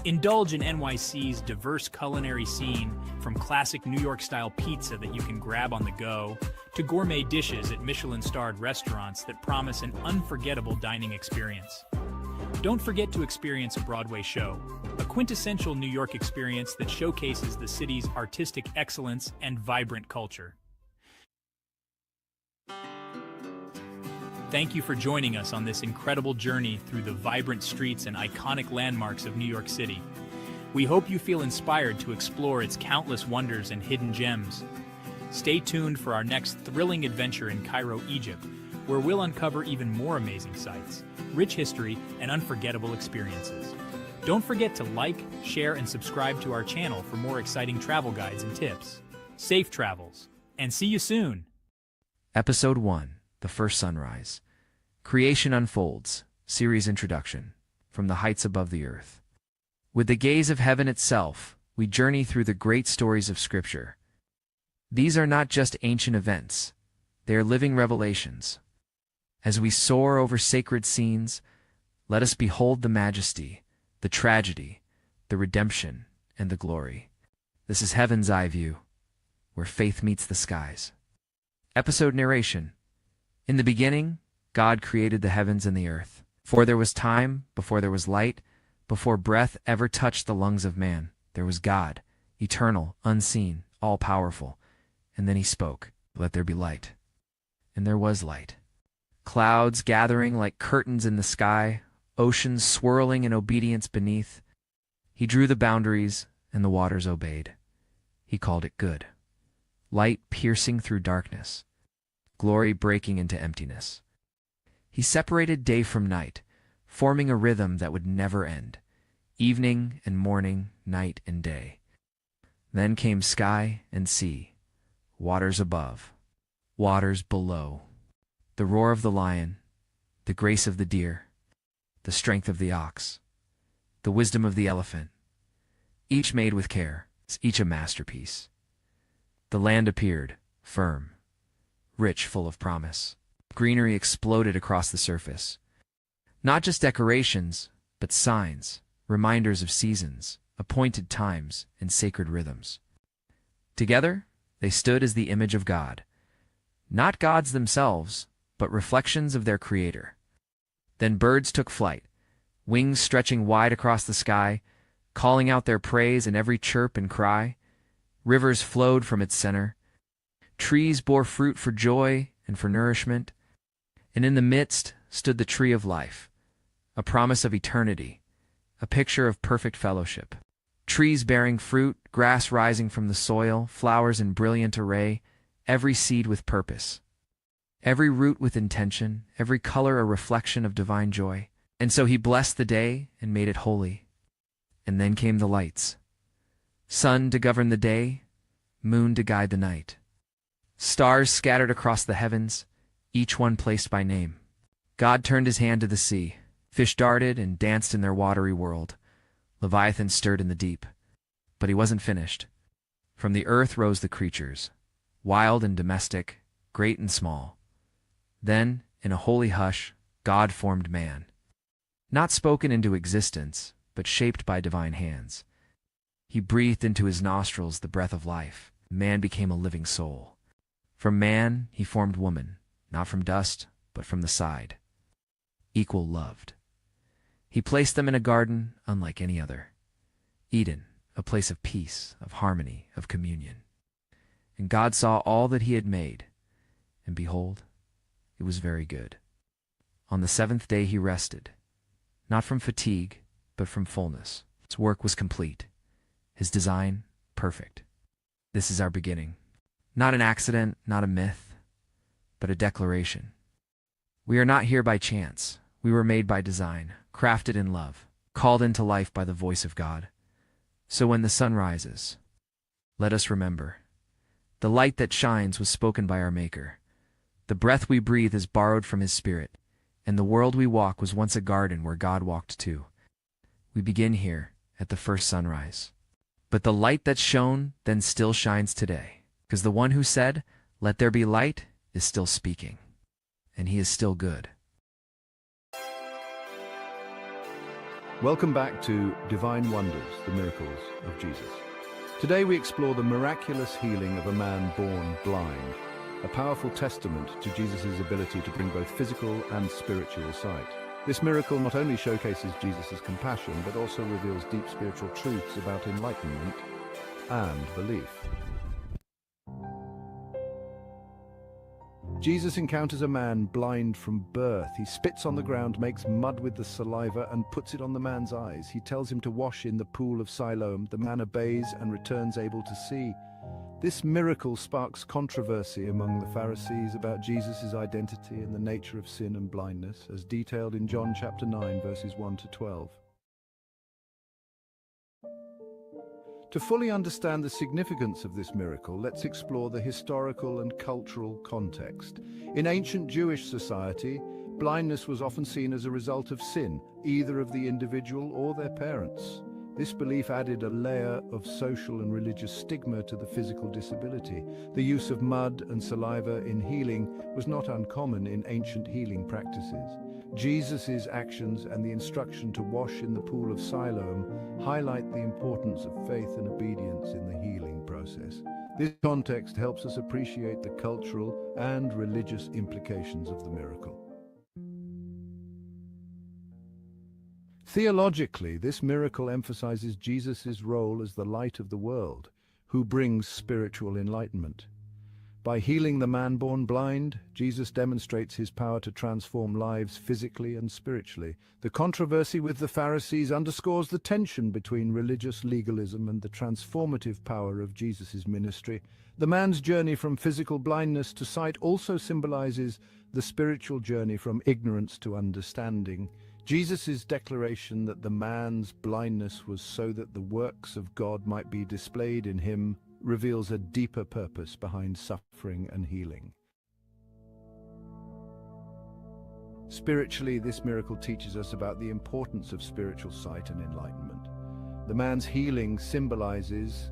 Indulge in NYC's diverse culinary scene, from classic New York-style pizza that you can grab on the go, to gourmet dishes at Michelin-starred restaurants that promise an unforgettable dining experience. Don't forget to experience a Broadway show, a quintessential New York experience that showcases the city's artistic excellence and vibrant culture. Thank you for joining us on this incredible journey through the vibrant streets and iconic landmarks of New York City. We hope you feel inspired to explore its countless wonders and hidden gems. Stay tuned for our next thrilling adventure in Cairo, Egypt, where we'll uncover even more amazing sights, rich history, and unforgettable experiences. Don't forget to like, share, and subscribe to our channel for more exciting travel guides and tips. Safe travels, and see you soon! Episode 1. The First Sunrise. Creation Unfolds. Series Introduction. From the Heights Above the Earth. With the gaze of heaven itself, we journey through the great stories of Scripture. These are not just ancient events. They are living revelations. As we soar over sacred scenes, let us behold the majesty, the tragedy, the redemption, and the glory. This is Heaven's Eye View, where faith meets the skies. Episode Narration. In the beginning, God created the heavens and the earth. Before there was time, before there was light, before breath ever touched the lungs of man, there was God, eternal, unseen, all-powerful. And then he spoke, "Let there be light." And there was light. Clouds gathering like curtains in the sky, oceans swirling in obedience beneath. He drew the boundaries, and the waters obeyed. He called it good. Light piercing through darkness. Glory breaking into emptiness. He separated day from night, forming a rhythm that would never end. Evening and morning, night and day. Then came sky and sea, waters above, waters below. The roar of the lion, the grace of the deer, the strength of the ox, the wisdom of the elephant, each made with care, each a masterpiece. The land appeared, firm, rich, full of promise. Greenery exploded across the surface. Not just decorations, but signs, reminders of seasons, appointed times, and sacred rhythms. Together, they stood as the image of God. Not gods themselves, but reflections of their Creator. Then birds took flight, wings stretching wide across the sky, calling out their praise in every chirp and cry. Rivers flowed from its center. Trees bore fruit for joy and for nourishment. And in the midst stood the tree of life, a promise of eternity, a picture of perfect fellowship. Trees bearing fruit, grass rising from the soil, flowers in brilliant array, every seed with purpose. Every root with intention, every color a reflection of divine joy. And so he blessed the day and made it holy. And then came the lights. Sun to govern the day, moon to guide the night. Stars scattered across the heavens, each one placed by name. God turned his hand to the sea. Fish darted and danced in their watery world. Leviathan stirred in the deep. But he wasn't finished. From the earth rose the creatures, wild and domestic, great and small. Then, in a holy hush, God formed man. Not spoken into existence, but shaped by divine hands. He breathed into his nostrils the breath of life. Man became a living soul. From man he formed woman, not from dust, but from the side. Equal loved. He placed them in a garden unlike any other. Eden, a place of peace, of harmony, of communion. And God saw all that he had made, and behold, it was very good. On the seventh day he rested, not from fatigue, but from fullness. His work was complete, his design perfect. This is our beginning. Not an accident, not a myth, but a declaration. We are not here by chance. We were made by design, crafted in love, called into life by the voice of God. So when the sun rises, let us remember, the light that shines was spoken by our Maker. The breath we breathe is borrowed from his Spirit, and the world we walk was once a garden where God walked too. We begin here at the first sunrise. But the light that shone then still shines today, because the one who said, "Let there be light," is still speaking, and he is still good. Welcome back to Divine Wonders, the Miracles of Jesus. Today we explore the miraculous healing of a man born blind, a powerful testament to Jesus' ability to bring both physical and spiritual sight. This miracle not only showcases Jesus' compassion, but also reveals deep spiritual truths about enlightenment and belief. Jesus encounters a man blind from birth. He spits on the ground, makes mud with the saliva, and puts it on the man's eyes. He tells him to wash in the pool of Siloam. The man obeys and returns able to see. This miracle sparks controversy among the Pharisees about Jesus' identity and the nature of sin and blindness, as detailed in John chapter 9, verses 1 to 12. To fully understand the significance of this miracle, let's explore the historical and cultural context. In ancient Jewish society, blindness was often seen as a result of sin, either of the individual or their parents. This belief added a layer of social and religious stigma to the physical disability. The use of mud and saliva in healing was not uncommon in ancient healing practices. Jesus' actions and the instruction to wash in the pool of Siloam highlight the importance of faith and obedience in the healing process. This context helps us appreciate the cultural and religious implications of the miracle. Theologically, this miracle emphasizes Jesus' role as the light of the world, who brings spiritual enlightenment. By healing the man born blind, Jesus demonstrates his power to transform lives physically and spiritually. The controversy with the Pharisees underscores the tension between religious legalism and the transformative power of Jesus' ministry. The man's journey from physical blindness to sight also symbolizes the spiritual journey from ignorance to understanding. Jesus' declaration that the man's blindness was so that the works of God might be displayed in him reveals a deeper purpose behind suffering and healing. Spiritually, this miracle teaches us about the importance of spiritual sight and enlightenment. The man's healing symbolizes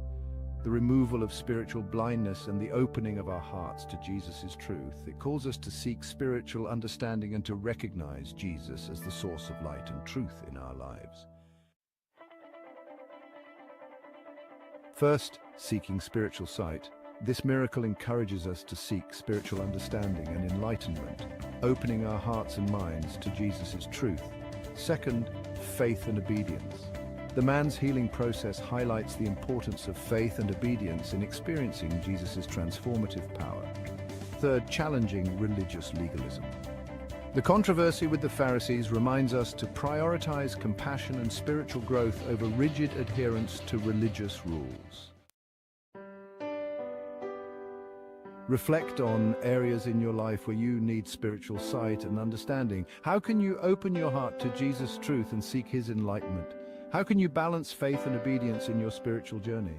the removal of spiritual blindness and the opening of our hearts to Jesus' truth. It calls us to seek spiritual understanding and to recognize Jesus as the source of light and truth in our lives. First, seeking spiritual sight. This miracle encourages us to seek spiritual understanding and enlightenment, opening our hearts and minds to Jesus' truth. Second, faith and obedience. The man's healing process highlights the importance of faith and obedience in experiencing Jesus' transformative power. Third, challenging religious legalism. The controversy with the Pharisees reminds us to prioritize compassion and spiritual growth over rigid adherence to religious rules. Reflect on areas in your life where you need spiritual sight and understanding. How can you open your heart to Jesus' truth and seek his enlightenment? How can you balance faith and obedience in your spiritual journey?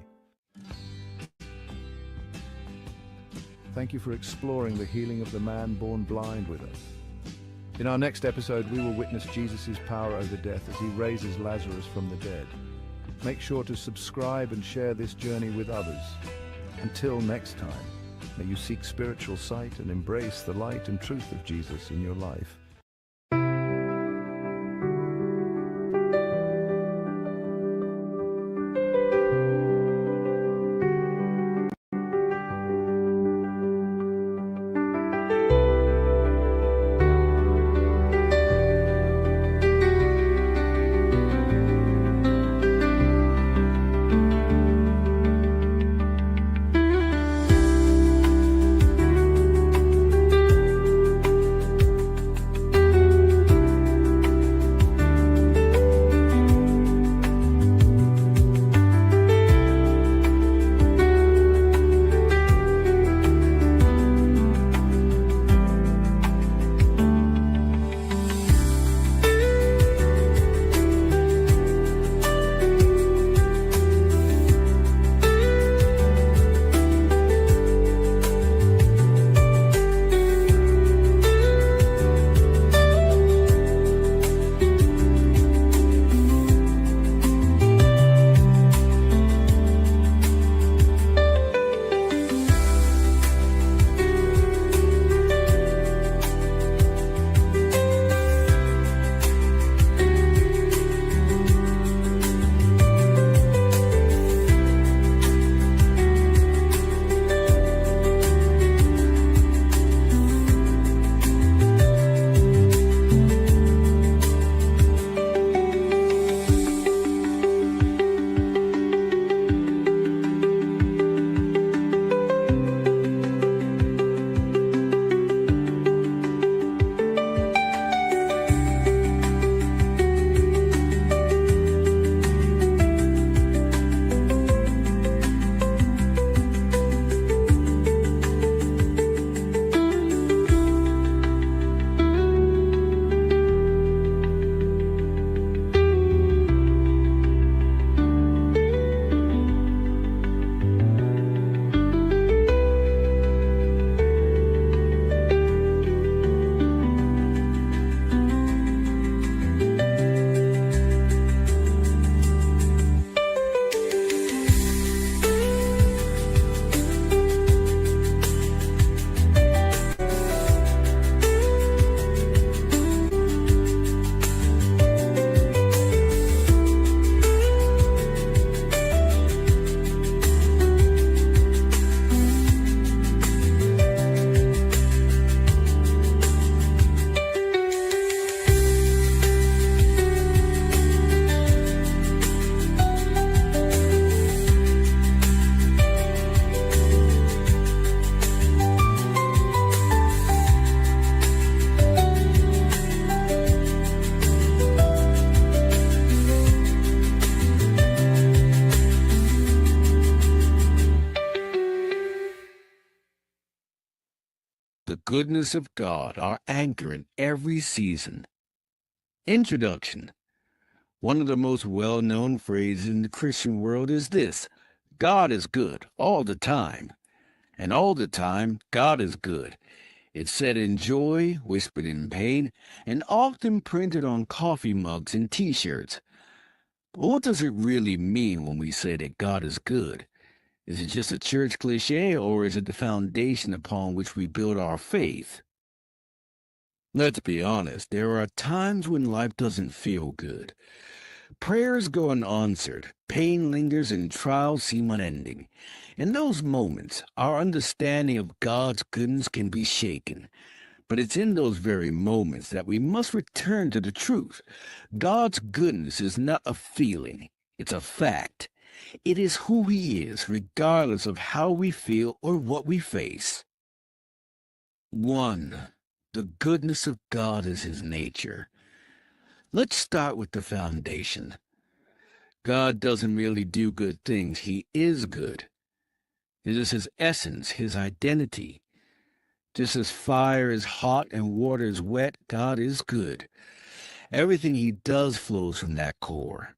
Thank you for exploring the healing of the man born blind with us. In our next episode, we will witness Jesus' power over death as he raises Lazarus from the dead. Make sure to subscribe and share this journey with others. Until next time, may you seek spiritual sight and embrace the light and truth of Jesus in your life. the goodness of God, our anchor in every season. Introduction. One of the most well-known phrases in the Christian world is this: God is good all the time. And all the time, God is good. It's said in joy, whispered in pain, and often printed on coffee mugs and T-shirts. But what does it really mean when we say that God is good? Is it just a church cliche, or is it the foundation upon which we build our faith? Let's be honest, there are times when life doesn't feel good. Prayers go unanswered, pain lingers, and trials seem unending. In those moments, our understanding of God's goodness can be shaken. But it's in those very moments that we must return to the truth. God's goodness is not a feeling, it's a fact. It is who He is, regardless of how we feel or what we face. 1. The goodness of God is His nature. Let's start with the foundation. God doesn't merely do good things. He is good. It is His essence, His identity. Just as fire is hot and water is wet, God is good. Everything He does flows from that core.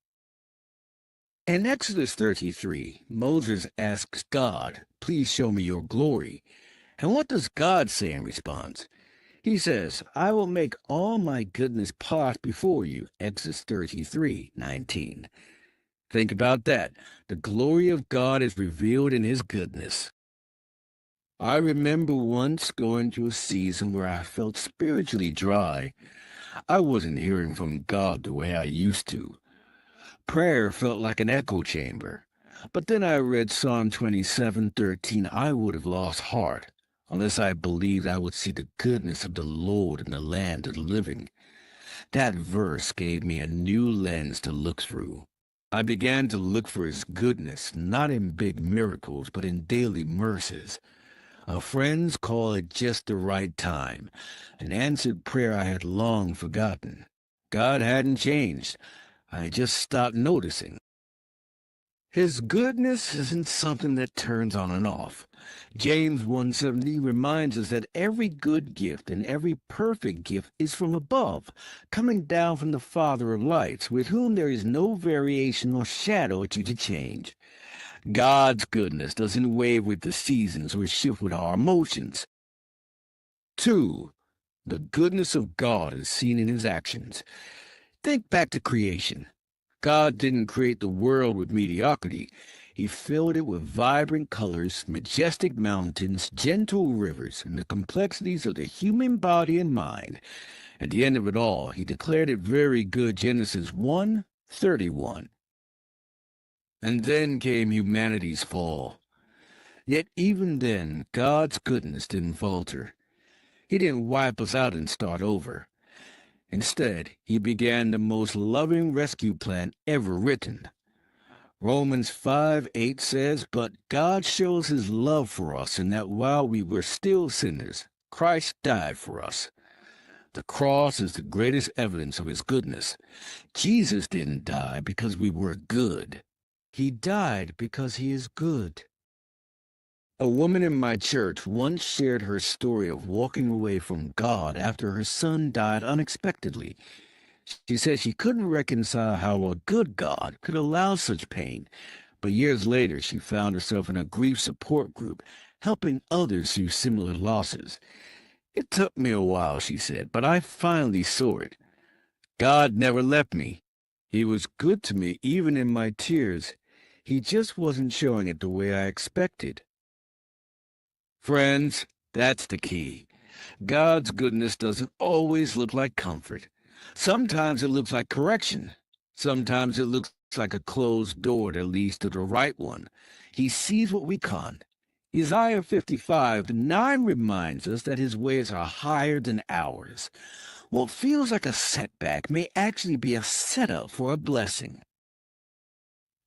In Exodus 33, Moses asks God, "Please show me your glory." And what does God say in response? He says, "I will make all my goodness pass before you." Exodus 33:19. Think about that. The glory of God is revealed in His goodness. I remember once going through a season where I felt spiritually dry. I wasn't hearing from God the way I used to. Prayer felt like an echo chamber. But then I read Psalm 27:13. I would have lost heart unless I believed I would see the goodness of the Lord in the land of the living. That verse gave me a new lens to look through. I began to look for His goodness, not in big miracles, but in daily mercies. Our friends call it just the right time, an answered prayer I had long forgotten. God hadn't changed. I just stopped noticing. His goodness isn't something that turns on and off. James 1:17 reminds us that every good gift and every perfect gift is from above, coming down from the Father of lights, with whom there is no variation or shadow due to change. God's goodness doesn't wave with the seasons or shift with our emotions. 2. The goodness of God is seen in His actions. Think back to creation. God didn't create the world with mediocrity. He filled it with vibrant colors, majestic mountains, gentle rivers, and the complexities of the human body and mind. At the end of it all, He declared it very good. Genesis 1:31. And then came humanity's fall. Yet even then, God's goodness didn't falter. He didn't wipe us out and start over. Instead, He began the most loving rescue plan ever written. Romans 5:8 says, "But God shows His love for us in that while we were still sinners, Christ died for us." The cross is the greatest evidence of His goodness. Jesus didn't die because we were good. He died because He is good. A woman in my church once shared her story of walking away from God after her son died unexpectedly. She said she couldn't reconcile how a good God could allow such pain, but years later she found herself in a grief support group, helping others through similar losses. "It took me a while," she said, "but I finally saw it. God never left me. He was good to me even in my tears. He just wasn't showing it the way I expected." Friends, that's the key. God's goodness doesn't always look like comfort. Sometimes it looks like correction. Sometimes it looks like a closed door that leads to the right one. He sees what we can't. Isaiah 55:9 reminds us that His ways are higher than ours. What feels like a setback may actually be a setup for a blessing.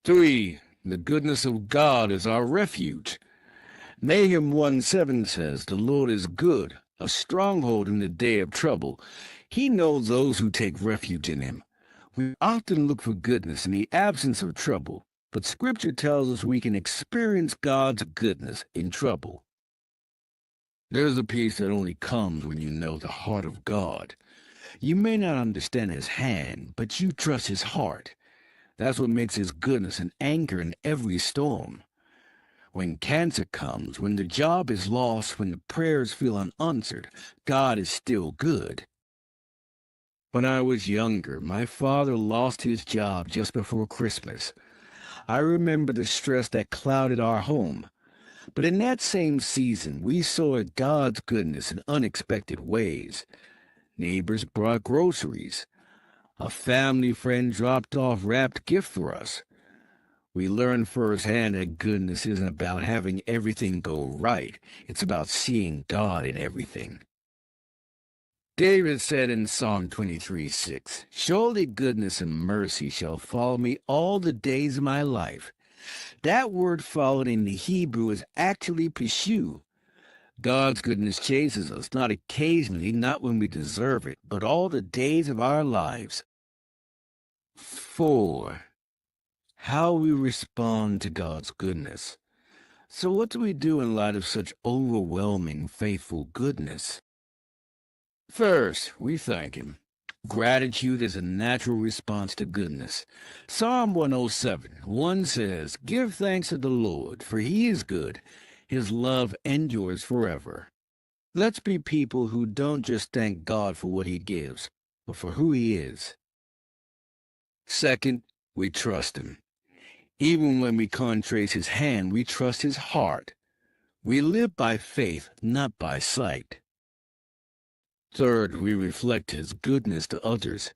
3. The goodness of God is our refuge. Nahum 1:7 says, "The Lord is good, a stronghold in the day of trouble. He knows those who take refuge in Him." We often look for goodness in the absence of trouble, but Scripture tells us we can experience God's goodness in trouble. There's a peace that only comes when you know the heart of God. You may not understand his hand, but you trust his heart. That's what makes his goodness an anchor in every storm. When cancer comes, when the job is lost, when the prayers feel unanswered, God is still good. When I was younger, my father lost his job just before Christmas. I remember the stress that clouded our home. But in that same season, we saw God's goodness in unexpected ways. Neighbors brought groceries. A family friend dropped off wrapped gift for us. We learned firsthand that goodness isn't about having everything go right. It's about seeing God in everything. David said in Psalm 23:6, "Surely goodness and mercy shall follow me all the days of my life." That word followed in the Hebrew is actually pursue. God's goodness chases us, not occasionally, not when we deserve it, but all the days of our lives. 4. How we respond to God's goodness. So what do we do in light of such overwhelming, faithful goodness? First, we thank him. Gratitude is a natural response to goodness. Psalm 107:1 says, "Give thanks to the Lord, for he is good. His love endures forever." Let's be people who don't just thank God for what he gives, but for who he is. Second, we trust him. Even when we can't trace his hand, we trust his heart. We live by faith, not by sight. Third, we reflect his goodness to others.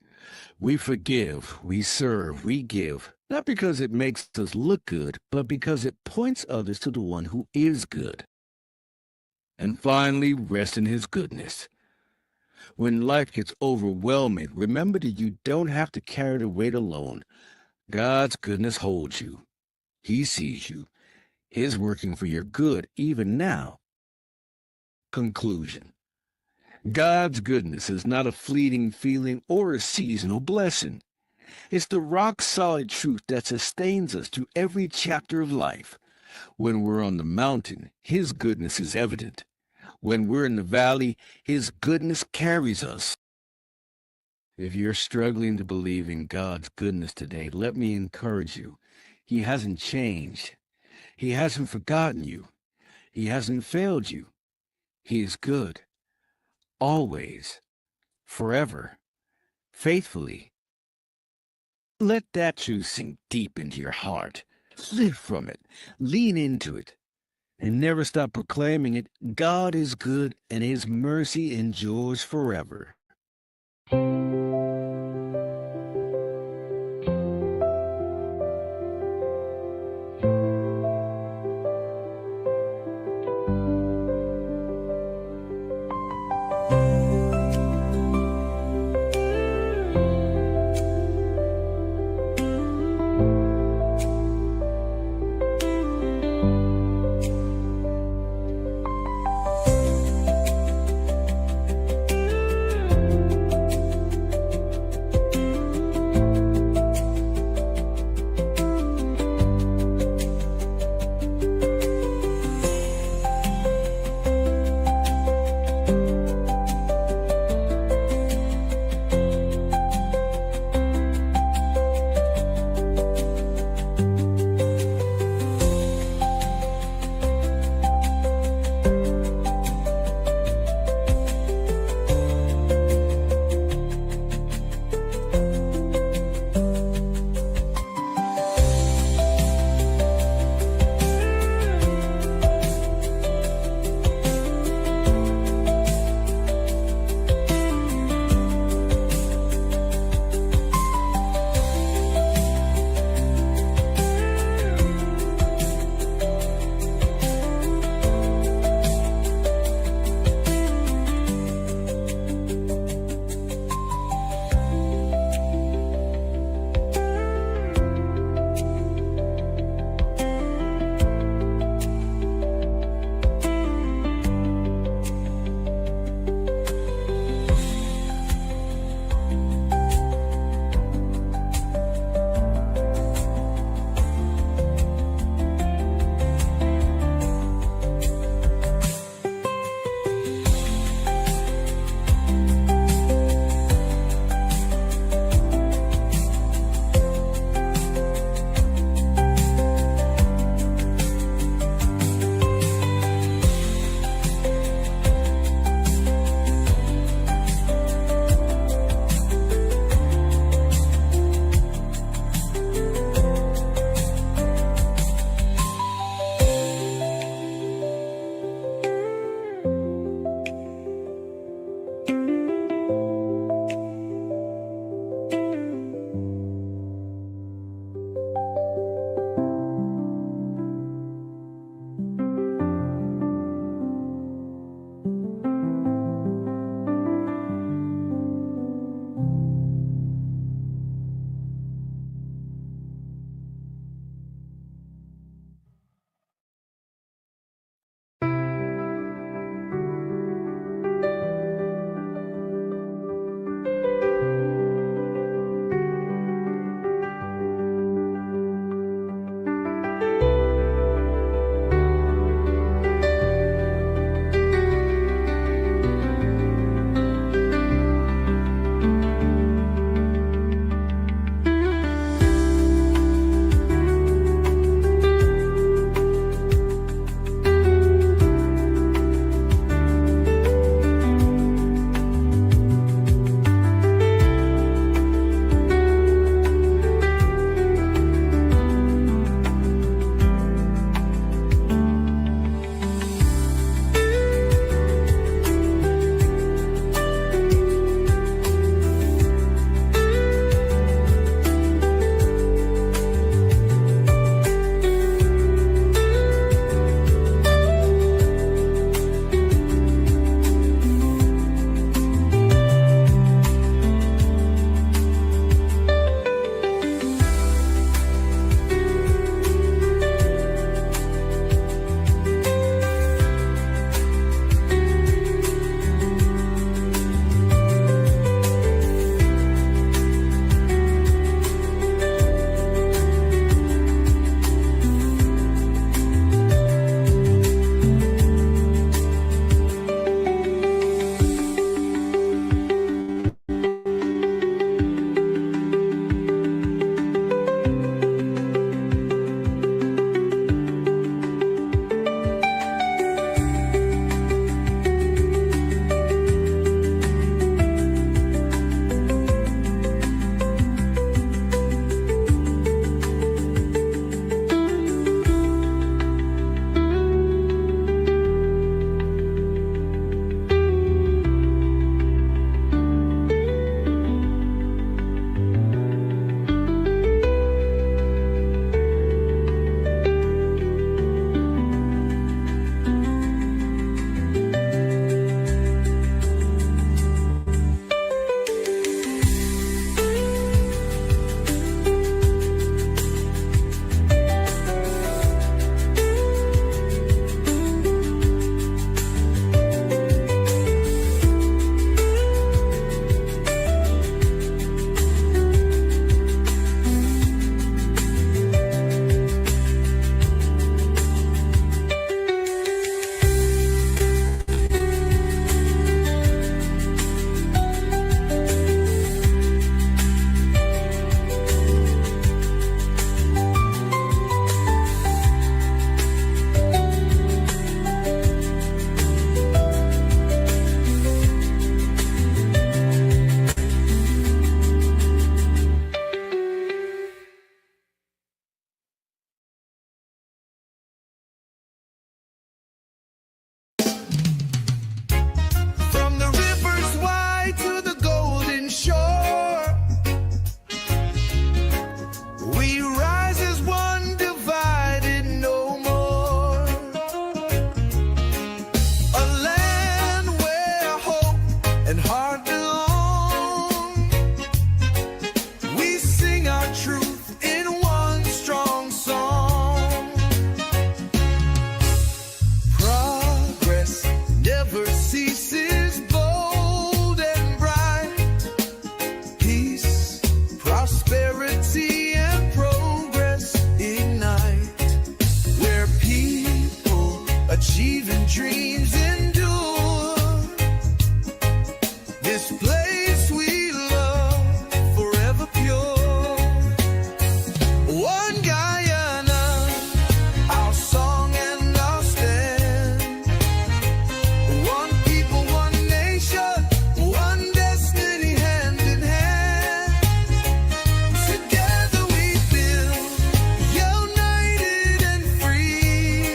We forgive, we serve, we give, not because it makes us look good, but because it points others to the one who is good. And finally, rest in his goodness. When life gets overwhelming, remember that you don't have to carry the weight alone. God's goodness holds you. He sees you. He's working for your good even now. Conclusion. God's goodness is not a fleeting feeling or a seasonal blessing. It's the rock-solid truth that sustains us through every chapter of life. When we're on the mountain, his goodness is evident. When we're in the valley, his goodness carries us. If you're struggling to believe in God's goodness today, let me encourage you. He hasn't changed. He hasn't forgotten you. He hasn't failed you. He is good. Always. Forever. Faithfully. Let that truth sink deep into your heart. Live from it. Lean into it. And never stop proclaiming it. God is good and his mercy endures forever. achieving dreams endure. This place we love, forever pure. One Guyana, our song and our stand. One people, one nation, one destiny, hand in hand. Together we build, united and free.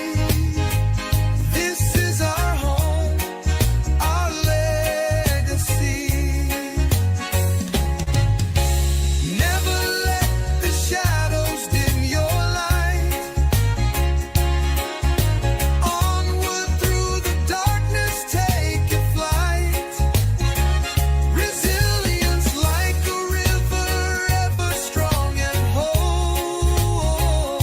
This is our home, our legacy. Never let the shadows dim your light. Onward through the darkness, take your flight. Resilience like a river, ever strong and whole.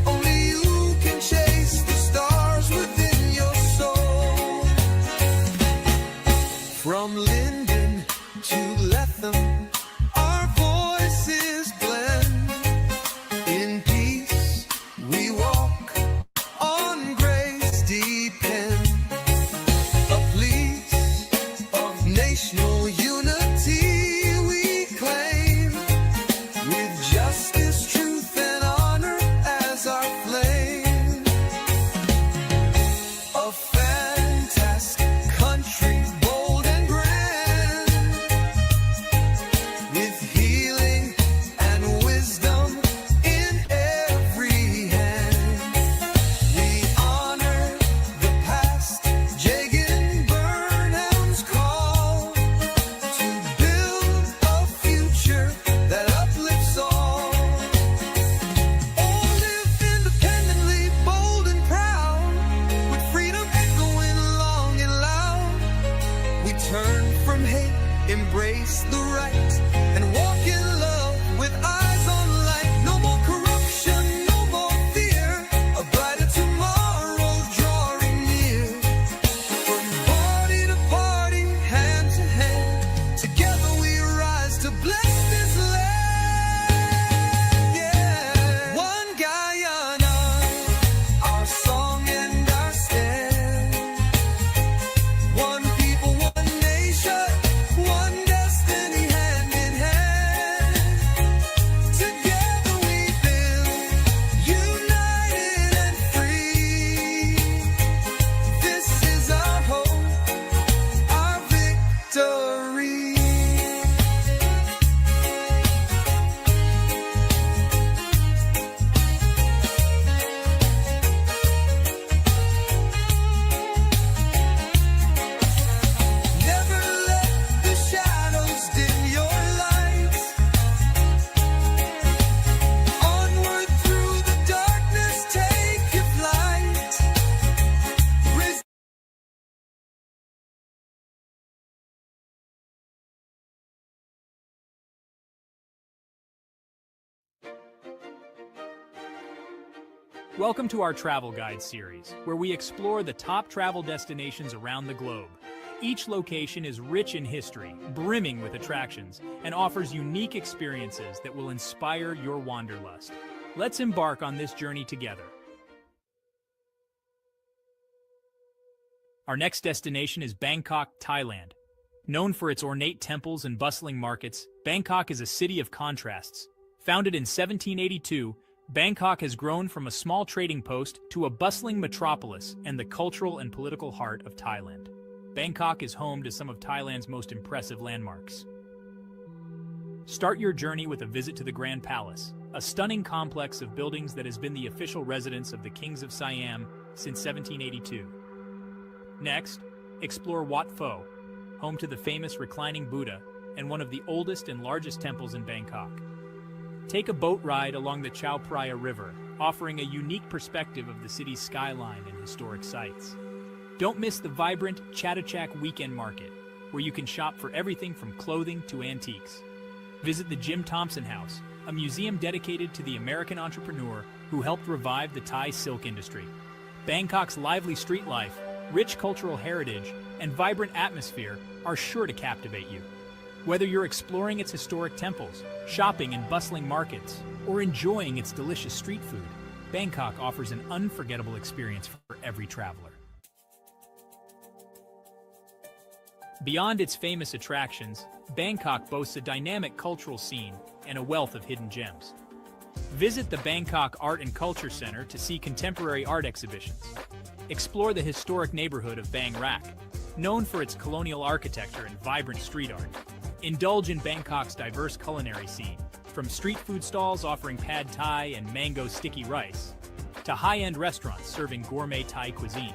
Only you can chase the stars within your soul. From Linden to Lethem, our voices blend. In peace we walk, on grace depend. A place of national unity we claim, with justice, truth, and honor as our flame. A fantastic country, bold and grand, with healing and wisdom in every hand. We honor the past, Jagan Burnham's call to build a future that uplifts all. Oh, live independently, bold and proud, with freedom echoing long and loud. We turn from hate, embrace the right, and walk in love with eyes on light. No more corruption, no more fear, a brighter tomorrow drawing near. From party to party, hand to hand, together we rise to bless this land. Yeah. One Guyana, our song and our stand. One people, one nation, one destiny, hand in hand. Together we build, united and free. This is our hope, our victory. Never let the shadows dim your light. Onward through the darkness, take your flight. Welcome to our travel guide series, where we explore the top travel destinations around the globe. Each location is rich in history, brimming with attractions, and offers unique experiences that will inspire your wanderlust. Let's embark on this journey together. Our next destination is Bangkok, Thailand. Known for its ornate temples and bustling markets, Bangkok is a city of contrasts. Founded in 1782, Bangkok has grown from a small trading post to a bustling metropolis and the cultural and political heart of Thailand. Bangkok is home to some of Thailand's most impressive landmarks. Start your journey with a visit to the Grand Palace, a stunning complex of buildings that has been the official residence of the kings of Siam since 1782. Next, explore Wat Pho, home to the famous reclining Buddha and one of the oldest and largest temples in Bangkok. Take a boat ride along the Chao Phraya River, offering a unique perspective of the city's skyline and historic sites. Don't miss the vibrant Chatuchak Weekend Market, where you can shop for everything from clothing to antiques. Visit the Jim Thompson House, a museum dedicated to the American entrepreneur who helped revive the Thai silk industry. Bangkok's lively street life, rich cultural heritage, and vibrant atmosphere are sure to captivate you. Whether you're exploring its historic temples, shopping in bustling markets, or enjoying its delicious street food, Bangkok offers an unforgettable experience for every traveler. Beyond its famous attractions, Bangkok boasts a dynamic cultural scene and a wealth of hidden gems. Visit the Bangkok Art and Culture Center to see contemporary art exhibitions. Explore the historic neighborhood of Bang Rak, known for its colonial architecture and vibrant street art. Indulge in Bangkok's diverse culinary scene, from street food stalls offering pad thai and mango sticky rice, to high-end restaurants serving gourmet Thai cuisine.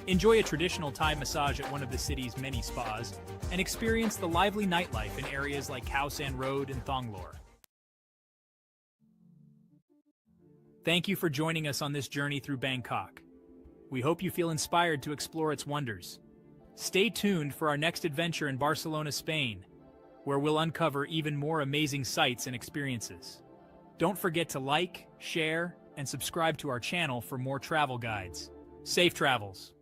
Enjoy a traditional Thai massage at one of the city's many spas, and experience the lively nightlife in areas like Khao San Road and Thonglor. Thank you for joining us on this journey through Bangkok. We hope you feel inspired to explore its wonders. Stay tuned for our next adventure in Barcelona, Spain, where we'll uncover even more amazing sights and experiences. Don't forget to like, share, and subscribe to our channel for more travel guides. Safe travels!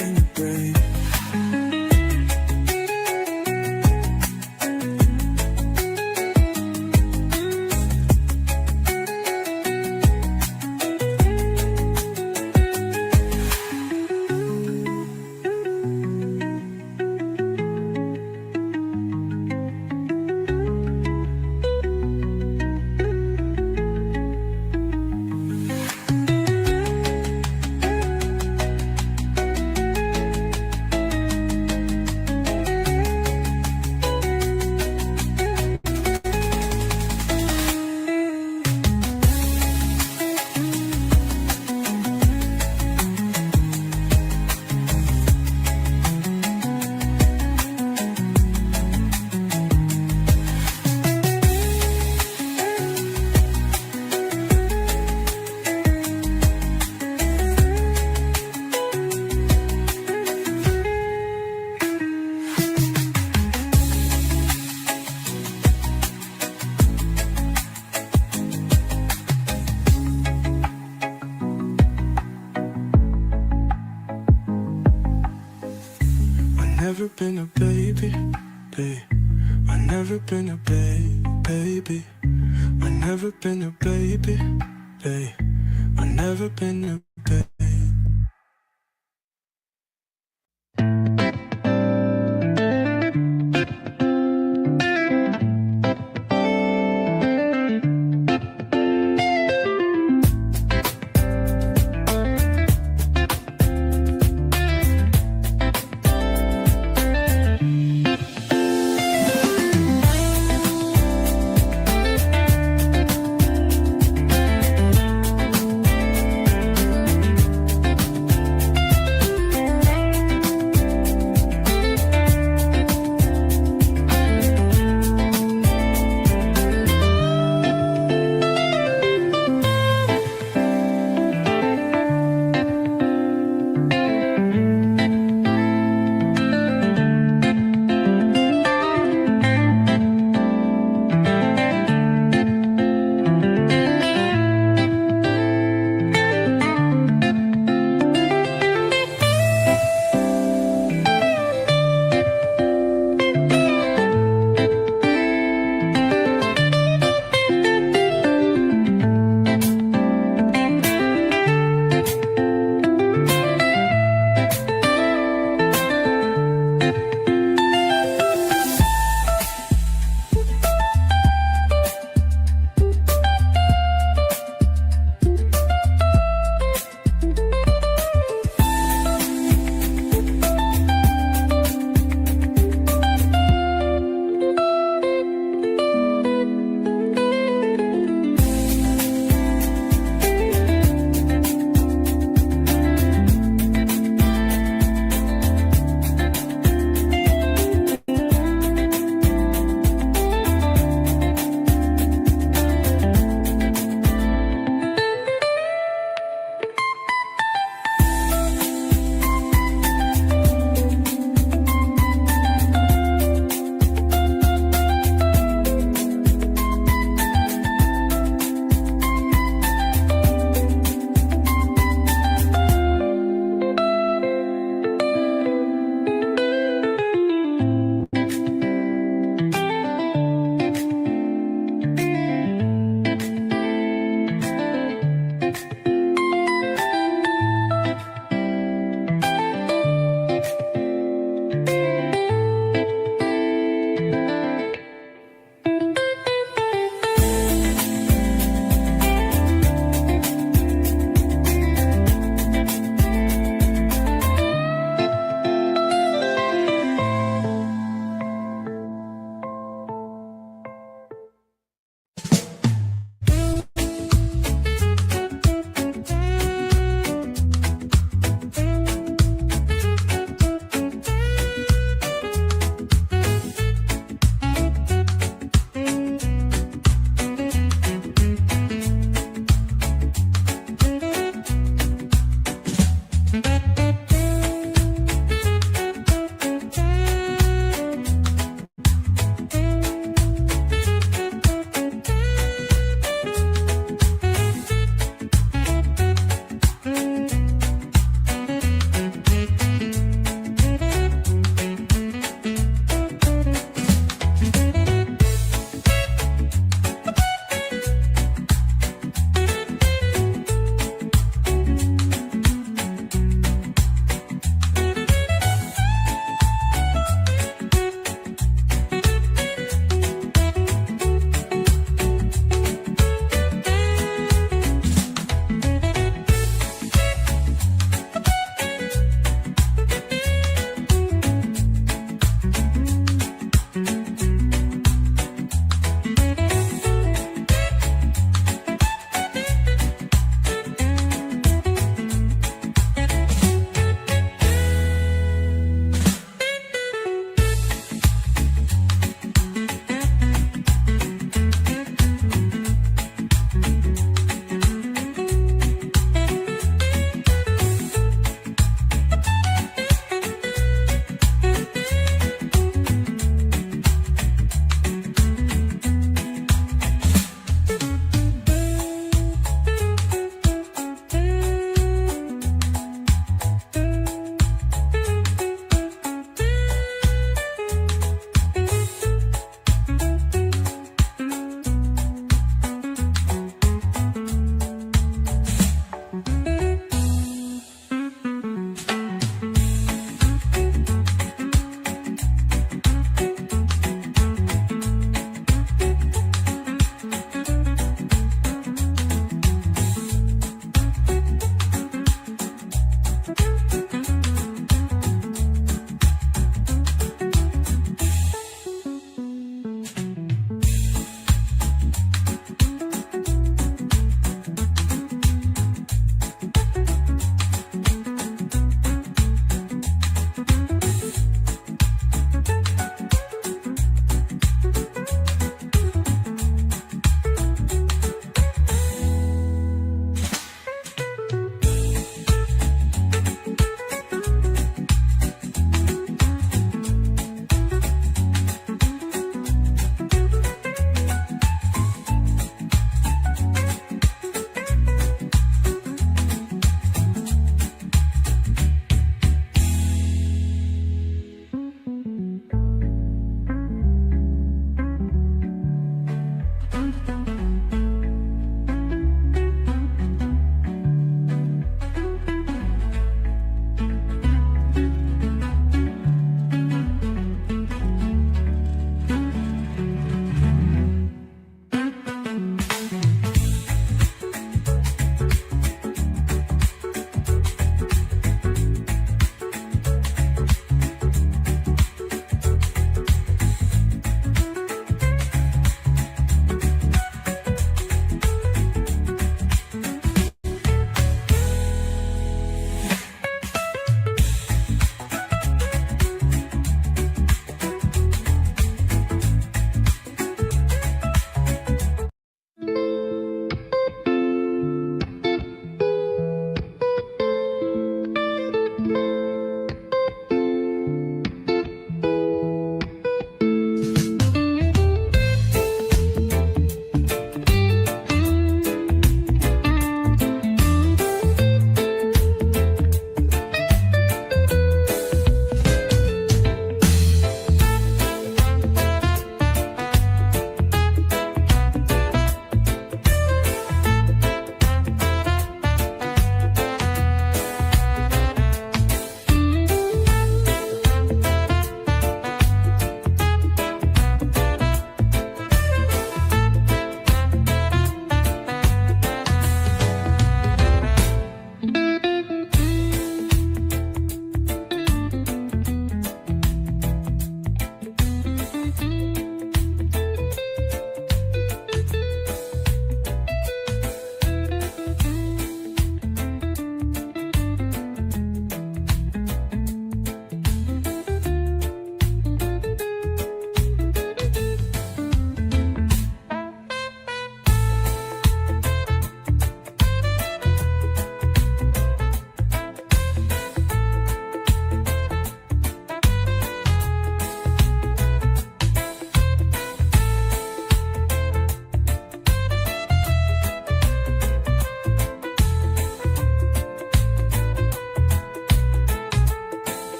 been a baby. Never been a baby, babe. I never been a baby. I never been a baby, babe. I never been a baby.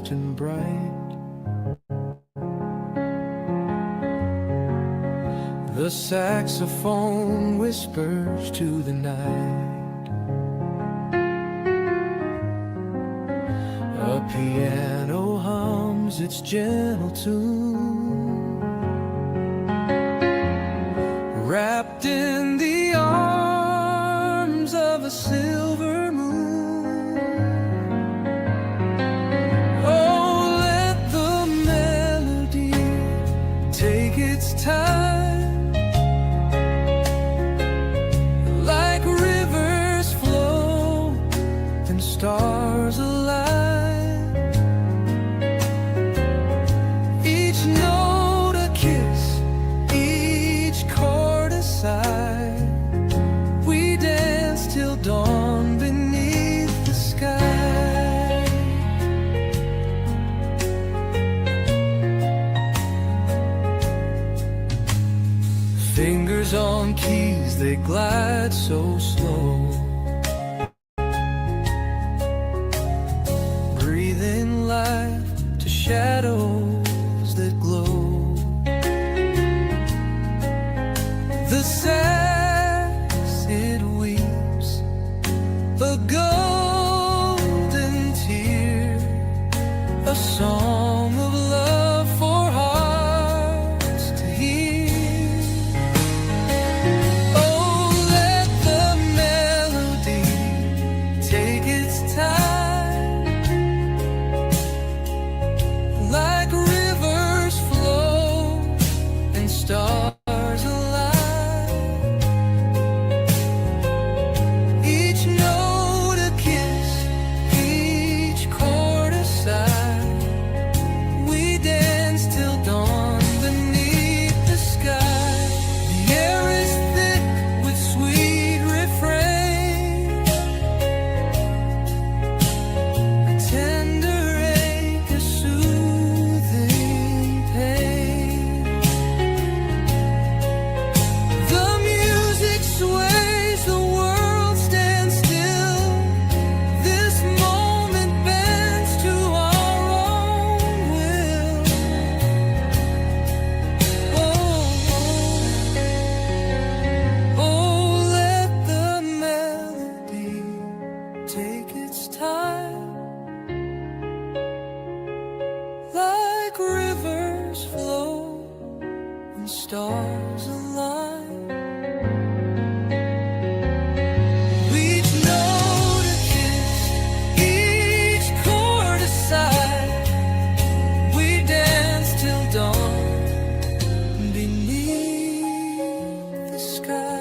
soft and bright. The saxophone whispers to the night. A piano hums its gentle tune, wrapped in the arms of a silver moon. Oh, let the melody take its time, like rivers flow and stars align. Each note a kiss, each chord a sigh. We dance till dawn beneath the sky. Fingers on keys, they glide so slow, breathing life to shadows that glow. The sax, it weeps a golden tear, a song of love for hearts to hear. Oh, let the melody take its time, like rivers flow and stars align. Each note a kiss, each chord a sigh. We dance till dawn beneath the sky. The air is thick with sweet refrain, a tender ache, a soothing pain. The music sways, the world stands still. This moment bends to our own will. Oh, let the melody take its time, like rivers flow and stars align. Each note a kiss, each chord a sigh. We dance till dawn beneath the sky.